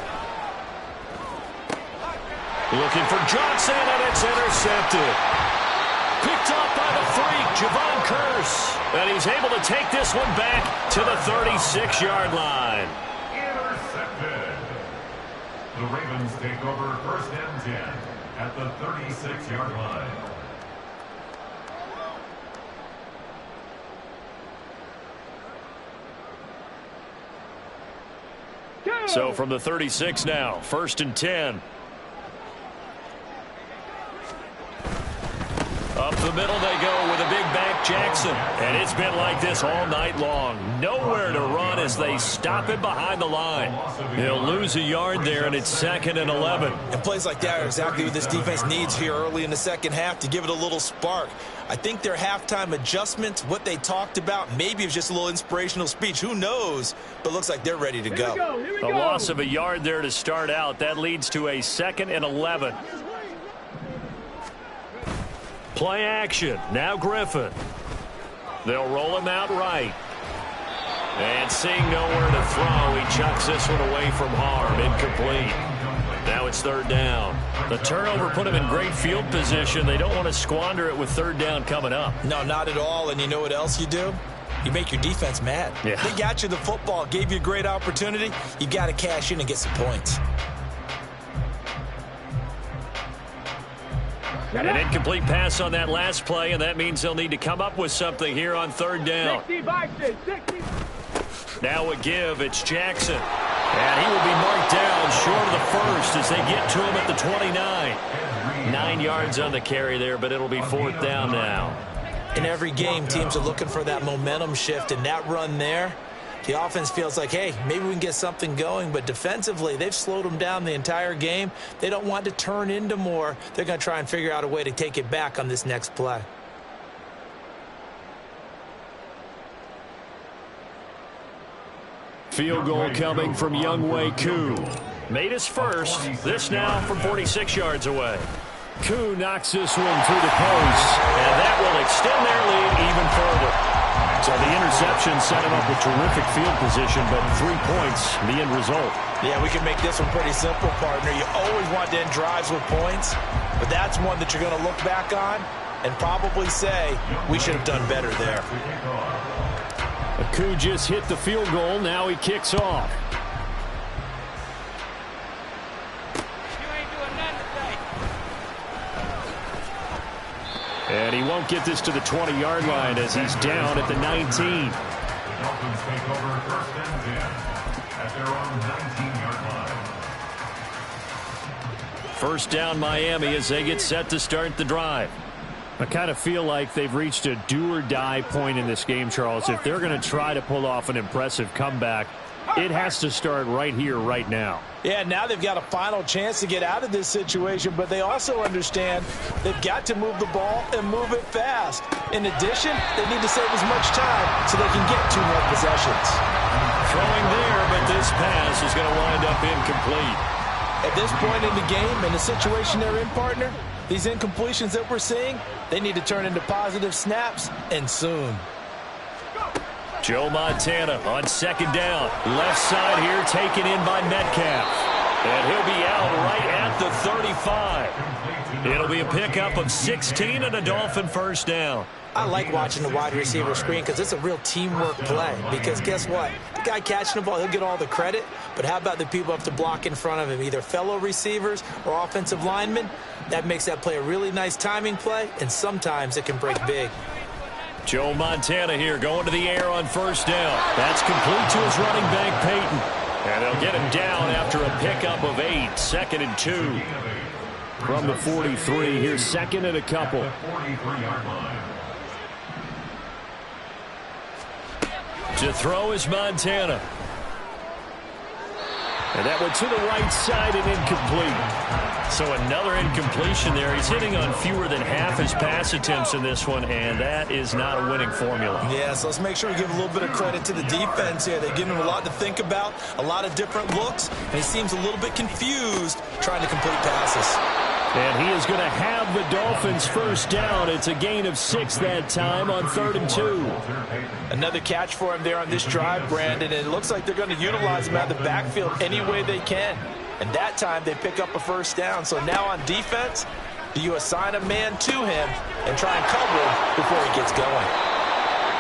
Looking for Johnson, and it's intercepted. Picked off by the freak, Javon Curse. And he's able to take this one back to the 36-yard line. Intercepted. The Ravens take over first and 10 at the 36-yard line. So from the 36 now, 1st and 10. Up the middle they go with a big back Jackson. And it's been like this all night long. Nowhere to run as they stop it behind the line. He'll lose a yard there, and it's 2nd and 11. And plays like that are exactly what this defense needs here early in the second half to give it a little spark. I think their halftime adjustments, what they talked about, maybe it was just a little inspirational speech. Who knows? But looks like they're ready to go. A loss of a yard there to start out. That leads to a 2nd and 11. Play action. Now Griffin. They'll roll him out right. And seeing nowhere to throw, he chucks this one away from harm. Incomplete. Now it's 3rd down. The turnover put him in great field position. They don't want to squander it with 3rd down coming up. No, not at all. And you know what else you do? You make your defense mad. Yeah. They got you the football, gave you a great opportunity. You got to cash in and get some points. An incomplete pass on that last play, and that means they'll need to come up with something here on 3rd down. 60. Now a give. It's Jackson. And he will be marked down short of the first as they get to him at the 29. 9 yards on the carry there, but it'll be 4th down now. In every game, teams are looking for that momentum shift, and that run there, the offense feels like, hey, maybe we can get something going, but defensively, they've slowed them down the entire game. They don't want to turn into more. They're going to try and figure out a way to take it back on this next play. Field goal coming from Younghoe Koo. Made his first. This now from 46 yards away. Koo knocks this one through the post, and that will extend their lead even further. So the interception set him up with terrific field position, but 3 points, the end result. Yeah, we can make this one pretty simple, partner. You always want to end drives with points, but that's one that you're going to look back on and probably say, we should have done better there. Koo just hit the field goal. Now he kicks off. And he won't get this to the 20-yard line as he's down at the 19. The Dolphins take over 1st and 10 at their own 19-yard line. First down Miami as they get set to start the drive. I kind of feel like they've reached a do-or-die point in this game, Charles. If they're going to try to pull off an impressive comeback, it has to start right here, right now. Yeah, now they've got a final chance to get out of this situation, but they also understand they've got to move the ball and move it fast. In addition, they need to save as much time so they can get 2 more possessions. Throwing there, but this pass is going to wind up incomplete. At this point in the game, in the situation they're in, partner, these incompletions that we're seeing, they need to turn into positive snaps, and soon. Joe Montana on 2nd down. Left side here taken in by Metcalf. And he'll be out right at the 35. It'll be a pickup of 16 and a Dolphin 1st down. I like watching the wide receiver screen because it's a real teamwork play. Because guess what? The guy catching the ball, he'll get all the credit. But how about the people up to block in front of him, either fellow receivers or offensive linemen? That makes that play a really nice timing play, and sometimes it can break big. Joe Montana here going to the air on 1st down. That's complete to his running back, Peyton. And they'll get him down after a pickup of 8. 2nd and 2. From the 43, here's 2nd and a couple. 43-yard line. To throw is Montana. And that went to the right side and incomplete. So another incompletion there. He's hitting on fewer than half his pass attempts in this one, and that is not a winning formula. Yeah, so let's make sure we give a little bit of credit to the defense here. They give him a lot to think about, a lot of different looks, and he seems a little bit confused trying to complete passes. And he is going to have the Dolphins 1st down. It's a gain of 6 that time on 3rd and 2. Another catch for him there on this drive, Brandon, and it looks like they're going to utilize him out of the backfield any way they can. And that time they pick up a 1st down. So now on defense, do you assign a man to him and try and cover him before he gets going?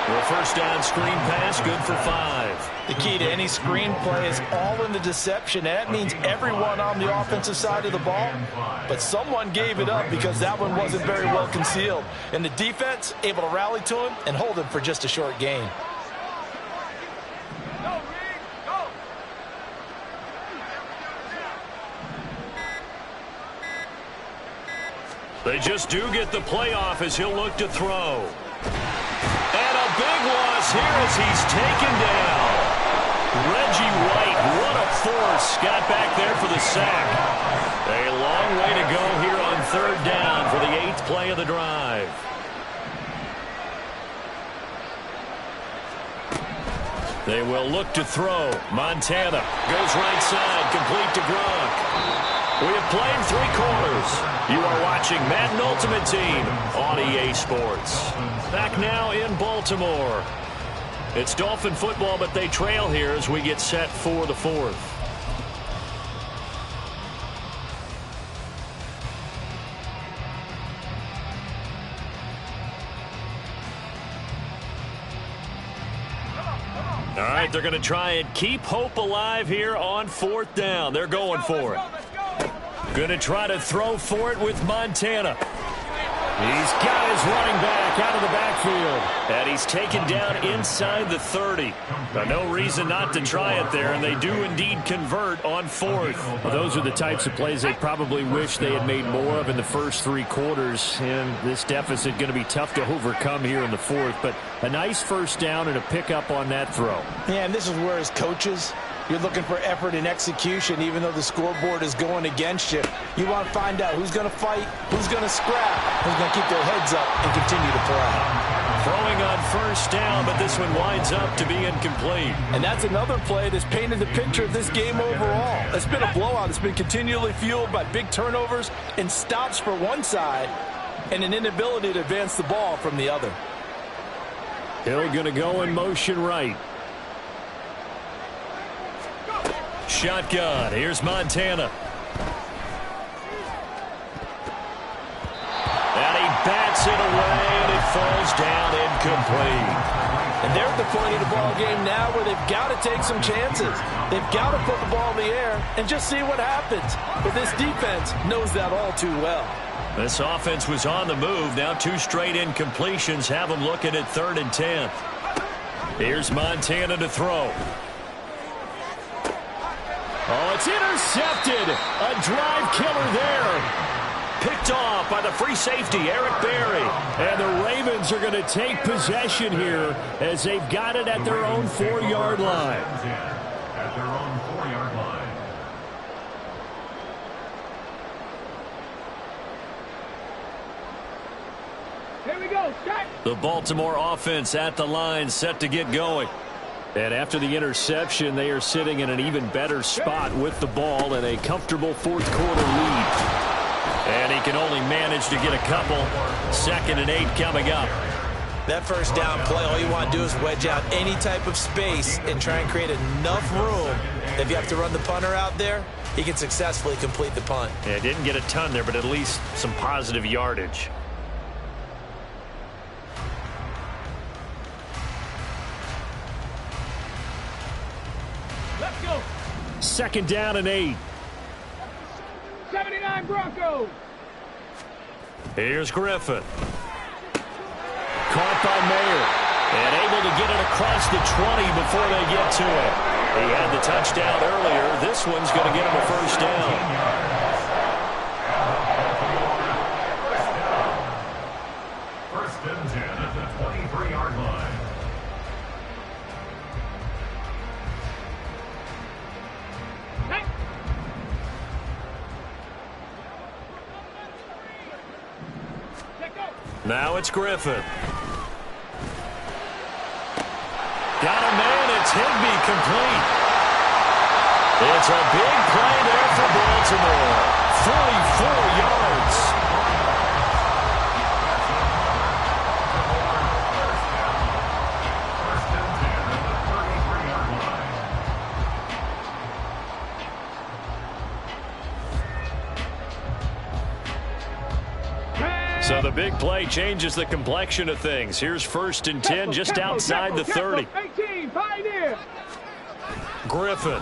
The 1st down screen pass, good for 5. The key to any screen play is all in the deception, and that means everyone on the offensive side of the ball. But someone gave it up because that one wasn't very well concealed. And the defense able to rally to him and hold him for just a short gain. They just do get the playoff as he'll look to throw. And a big loss here as he's taken down. Reggie White, what a force. Got back there for the sack. A long way to go here on third down for the 8th play of the drive. They will look to throw. Montana goes right side, complete to Gronk. We have played 3 quarters. You are watching Madden Ultimate Team on EA Sports. Back now in Baltimore. It's Dolphin football, but they trail here as we get set for the 4th. All right, they're going to try and keep hope alive here on 4th down. They're going for it. Going to try to throw for it with Montana. He's got his running back out of the backfield. And he's taken down inside the 30. Now, no reason not to try it there, and they do indeed convert on 4th. Well, those are the types of plays they probably wish they had made more of in the first 3 quarters. And this deficit going to be tough to overcome here in the 4th. But a nice first down and a pickup on that throw. Yeah, and this is where as coaches, you're looking for effort and execution, even though the scoreboard is going against you. You want to find out who's going to fight, who's going to scrap, who's going to keep their heads up and continue to play. Throwing on first down, but this one winds up to be incomplete. And that's another play that's painted the picture of this game overall. It's been a blowout. It's been continually fueled by big turnovers and stops for one side and an inability to advance the ball from the other. Hill going to go in motion right. Shotgun. Here's Montana. And he bats it away, and it falls down incomplete. And they're at the point of the ball game now where they've got to take some chances. They've got to put the ball in the air and just see what happens. But this defense knows that all too well. This offense was on the move. Now 2 straight incompletions have them looking at 3rd and 10. Here's Montana to throw. Oh, it's intercepted. A drive killer there. Picked off by the free safety, Eric Berry. And the Ravens are going to take possession here as they've got it at their own 4-yard line. At their own 4-yard line. Here we go, start. The Baltimore offense at the line, set to get going. And after the interception, they are sitting in an even better spot with the ball and a comfortable 4th quarter lead. And he can only manage to get a couple. 2nd and 8 coming up. That first down play, all you want to do is wedge out any type of space and try and create enough room. If you have to run the punter out there, he can successfully complete the punt. Yeah, didn't get a ton there, but at least some positive yardage. Let's go. 2nd down and 8. 79 Broncos. Here's Griffin. Caught by Mayer. And able to get it across the 20 before they get to it. He had the touchdown earlier. This one's going to get him a first down. First and 10 at the 23-yard line. Hey. Now it's Griffin. Got a man. It's Higbee complete. It's a big play there for Baltimore. 44 yards. So the big play changes the complexion of things. Here's 1st and 10 just outside the 30. 18, Pioneer. Griffin.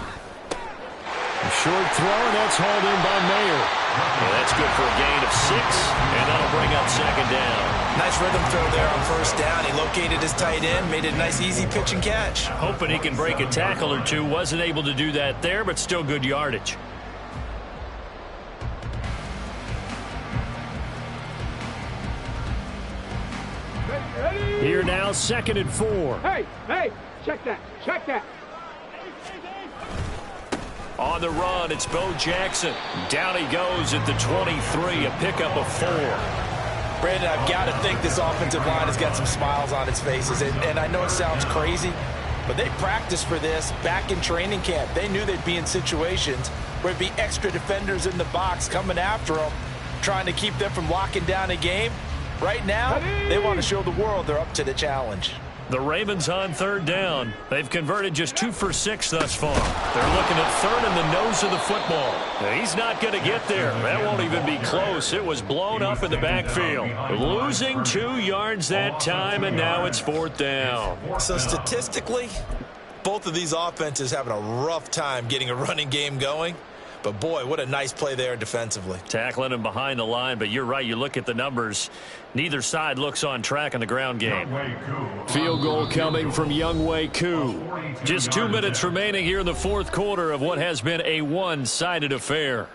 A short throw, and that's hauled in by Mayer. Yeah, that's good for a gain of 6, and that'll bring up 2nd down. Nice rhythm throw there on first down. He located his tight end, made it a nice, easy pitch and catch. Hoping he can break a tackle or two. Wasn't able to do that there, but still good yardage. Here now, 2nd and 4. Hey, check that. On the run, it's Bo Jackson. Down he goes at the 23, a pickup of 4. Brandon, I've got to think this offensive line has got some smiles on its faces. And I know it sounds crazy, but they practiced for this back in training camp. They knew they'd be in situations where there'd be extra defenders in the box coming after them, trying to keep them from locking down a game. Right now, they want to show the world they're up to the challenge. The Ravens on 3rd down. They've converted just 2 for 6 thus far. They're looking at 3rd in the nose of the football. He's not going to get there. That won't even be close. It was blown up in the backfield. Losing 2 yards that time, and now it's 4th down. So statistically, both of these offenses having a rough time getting a running game going. But, boy, what a nice play there defensively. Tackling him behind the line, but you're right. You look at the numbers. Neither side looks on track in the ground game. Field goal coming from Younghoe Koo. Just 2 minutes remaining here in the 4th quarter of what has been a one-sided affair.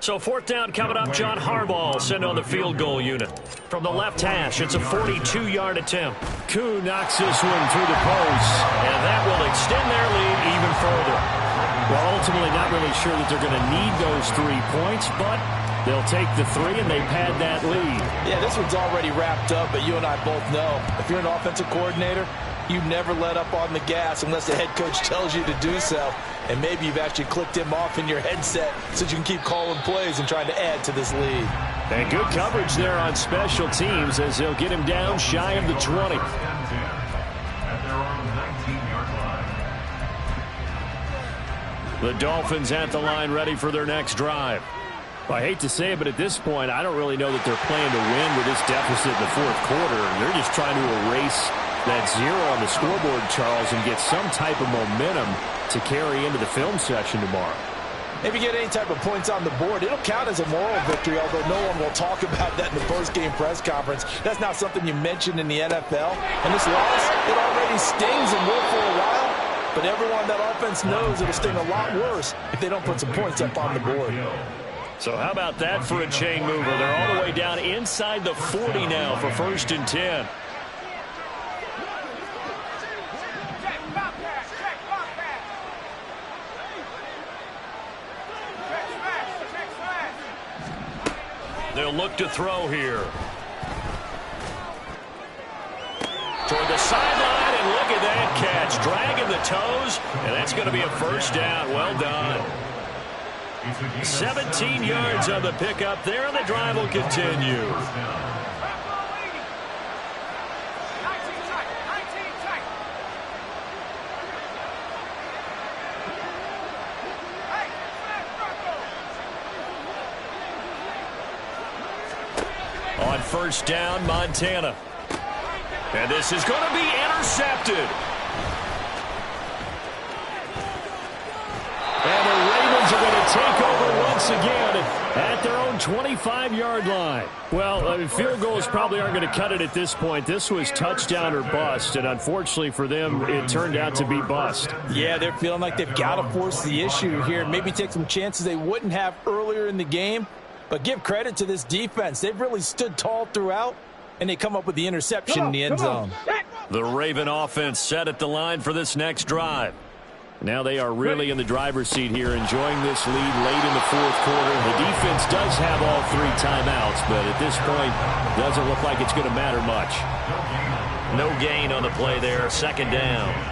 So 4th down coming up. John Harbaugh sent on the field goal unit. From the left hash, it's a 42-yard attempt. Koo knocks this one through the post, and that will extend their lead even further. Well, ultimately not really sure that they're going to need those 3 points, but they'll take the 3 and they pad that lead. Yeah, this one's already wrapped up, but you and I both know if you're an offensive coordinator, you never let up on the gas unless the head coach tells you to do so. And maybe you've actually clicked him off in your headset so you can keep calling plays and trying to add to this lead. And good coverage there on special teams as they'll get him down shy of the 20. At their own 19-yard line. The Dolphins at the line ready for their next drive. Well, I hate to say it, but at this point, I don't really know that they're playing to win with this deficit in the 4th quarter. They're just trying to erase that 0 on the scoreboard, Charles, and get some type of momentum to carry into the film session tomorrow. If you get any type of points on the board, it'll count as a moral victory, although no one will talk about that in the post-game press conference. That's not something you mentioned in the NFL. And this loss, it already stings and will for a while, but everyone on that offense knows it'll sting a lot worse if they don't put some points up on the board. So how about that for a chain mover? They're all the way down inside the 40 now for 1st and 10. They'll look to throw here. Toward the sideline, and look at that catch. Dragging the toes, and that's going to be a 1st down. Well done. 17 yards on the pickup there, and the drive will continue. On 1st down, Montana. And this is going to be intercepted. And the Ravens are going to take over once again at their own 25-yard line. Well, field goals probably aren't going to cut it at this point. This was touchdown or bust, and unfortunately for them, it turned out to be bust. Yeah, they're feeling like they've got to force the issue here. Maybe take some chances they wouldn't have earlier in the game. But give credit to this defense. They've really stood tall throughout, and they come up with the interception in the end zone. The Raven offense set at the line for this next drive. Now they are really in the driver's seat here, enjoying this lead late in the 4th quarter. The defense does have all 3 timeouts, but at this point, doesn't look like it's going to matter much. No gain on the play there, 2nd down.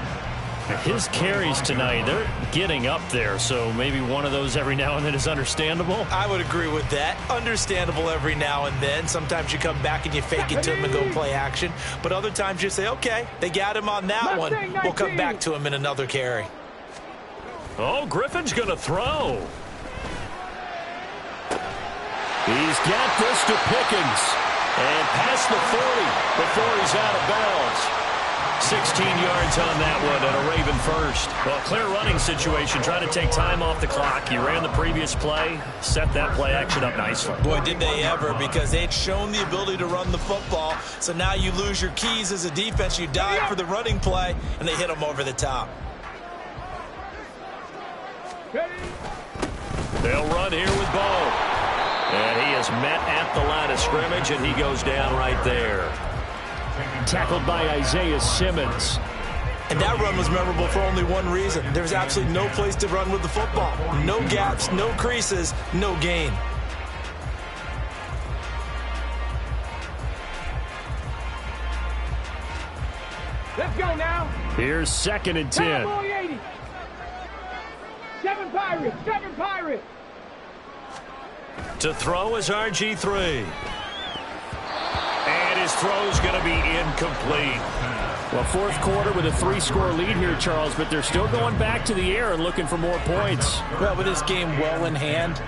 His carries tonight, they're getting up there, so maybe one of those every now and then is understandable. I would agree with that. Understandable every now and then. Sometimes you come back and you fake it to him and go play action. But other times you say, okay, they got him on that one. We'll come back to him in another carry. Oh, Griffin's going to throw. He's got this to Pickens. And past the 40 before he's out of bounds. 16 yards on that one and a Raven 1st. Well, clear running situation, trying to take time off the clock. He ran the previous play, set that play action up nicely. Boy, did they ever, because they had shown the ability to run the football. So now you lose your keys as a defense. You dive for the running play, and they hit them over the top. Ready? They'll run here with Bo. And he is met at the line of scrimmage, and he goes down right there. Tackled by Isaiah Simmons. And that run was memorable for only one reason. There's absolutely no place to run with the football. No gaps, no creases, no gain. Let's go now. Here's 2nd and 10. Cowboy 80. 7 Pirates. 7 Pirates. To throw is RG3. And his throw's going to be incomplete. Well, fourth quarter with a 3-score lead here, Charles, but they're still going back to the air and looking for more points. Well, with this game well in hand,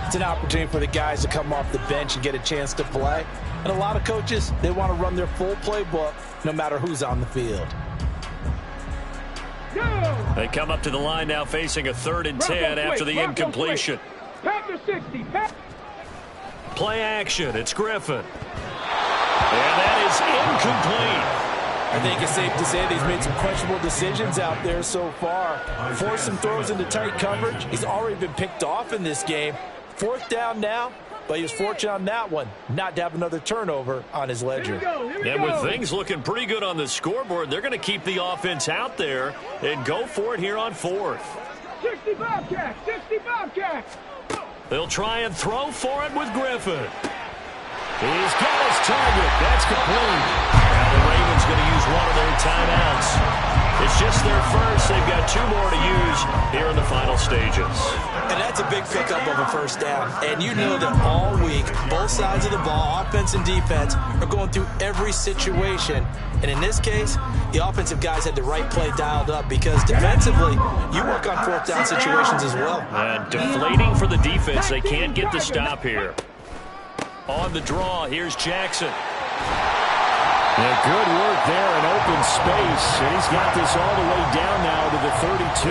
it's an opportunity for the guys to come off the bench and get a chance to play. And a lot of coaches, they want to run their full playbook no matter who's on the field. Go. They come up to the line now facing a 3rd and 10 after the incompletion. Packer 60. Play action. It's Griffin. And that is incomplete. I think it's safe to say that he's made some questionable decisions out there so far. Forced some throws into tight coverage. He's already been picked off in this game. 4th down now, but he was fortunate on that one not to have another turnover on his ledger. And with things looking pretty good on the scoreboard, they're going to keep the offense out there and go for it here on 4th. 60 Bobcats. 60 Bobcats. They'll try and throw for it with Griffin. He's got his target. That's complete. Now the Ravens going to use one of their timeouts. It's just their first. They've got 2 more to use here in the final stages. And that's a big pickup of a first down. And you know that all week, both sides of the ball, offense and defense, are going through every situation. And in this case, the offensive guys had the right play dialed up because defensively, you work on 4th down situations as well. And deflating for the defense. They can't get the stop here. On the draw, here's Jackson. Yeah, good work there in open space. And he's got this all the way down now to the 32.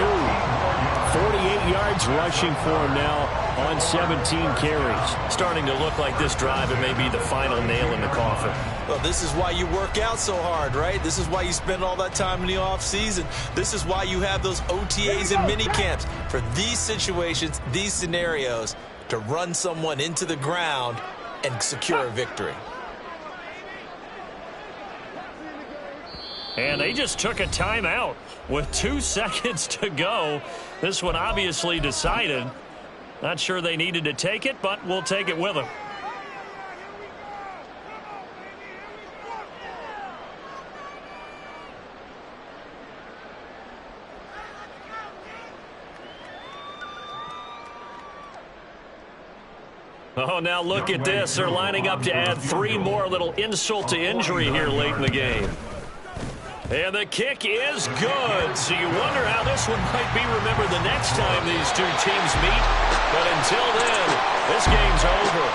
48 yards rushing for him now on 17 carries. Starting to look like this drive, it may be the final nail in the coffin. Well, this is why you work out so hard, right? This is why you spend all that time in the offseason. This is why you have those OTAs and mini camps for these situations, these scenarios, to run someone into the ground and secure a victory. And they just took a timeout with 2 seconds to go. This one obviously decided. Not sure they needed to take it, but we'll take it with them. Oh, now look at this. They're lining up to add 3 more. Little insult to injury here late in the game. And the kick is good. So you wonder how this one might be remembered the next time these 2 teams meet. But until then, this game's over.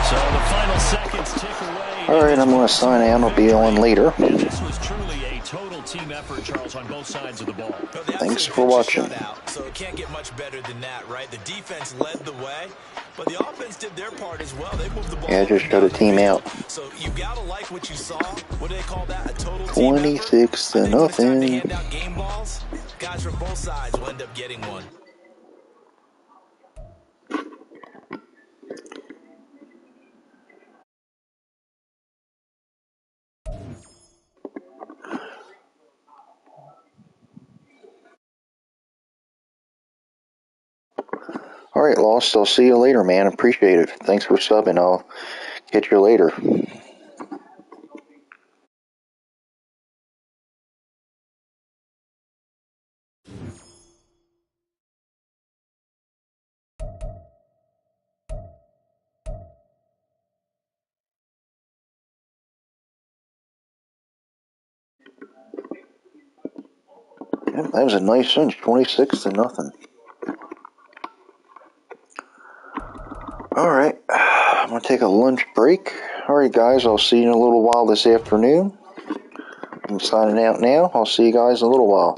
So the final seconds tick away. All right, I'm going to sign out. I'll be on later. This was truly a total team effort, Charles, on both sides of the ball. Thanks for watching. So it can't get much better than that, right? The defense led the way, but the offense did their part as well. They moved the ball. Yeah, just showed a team out. So you gotta like what you saw. What do they call that? A total 26 to nothing. They hand out game balls. Guys from both sides will end up getting one. All right, Lost. I'll see you later, man. Appreciate it. Thanks for subbing. I'll catch you later. Yep, that was a nice cinch. 26 to nothing. Alright, I'm going to take a lunch break. Alright guys, I'll see you in a little while this afternoon. I'm signing out now. I'll see you guys in a little while.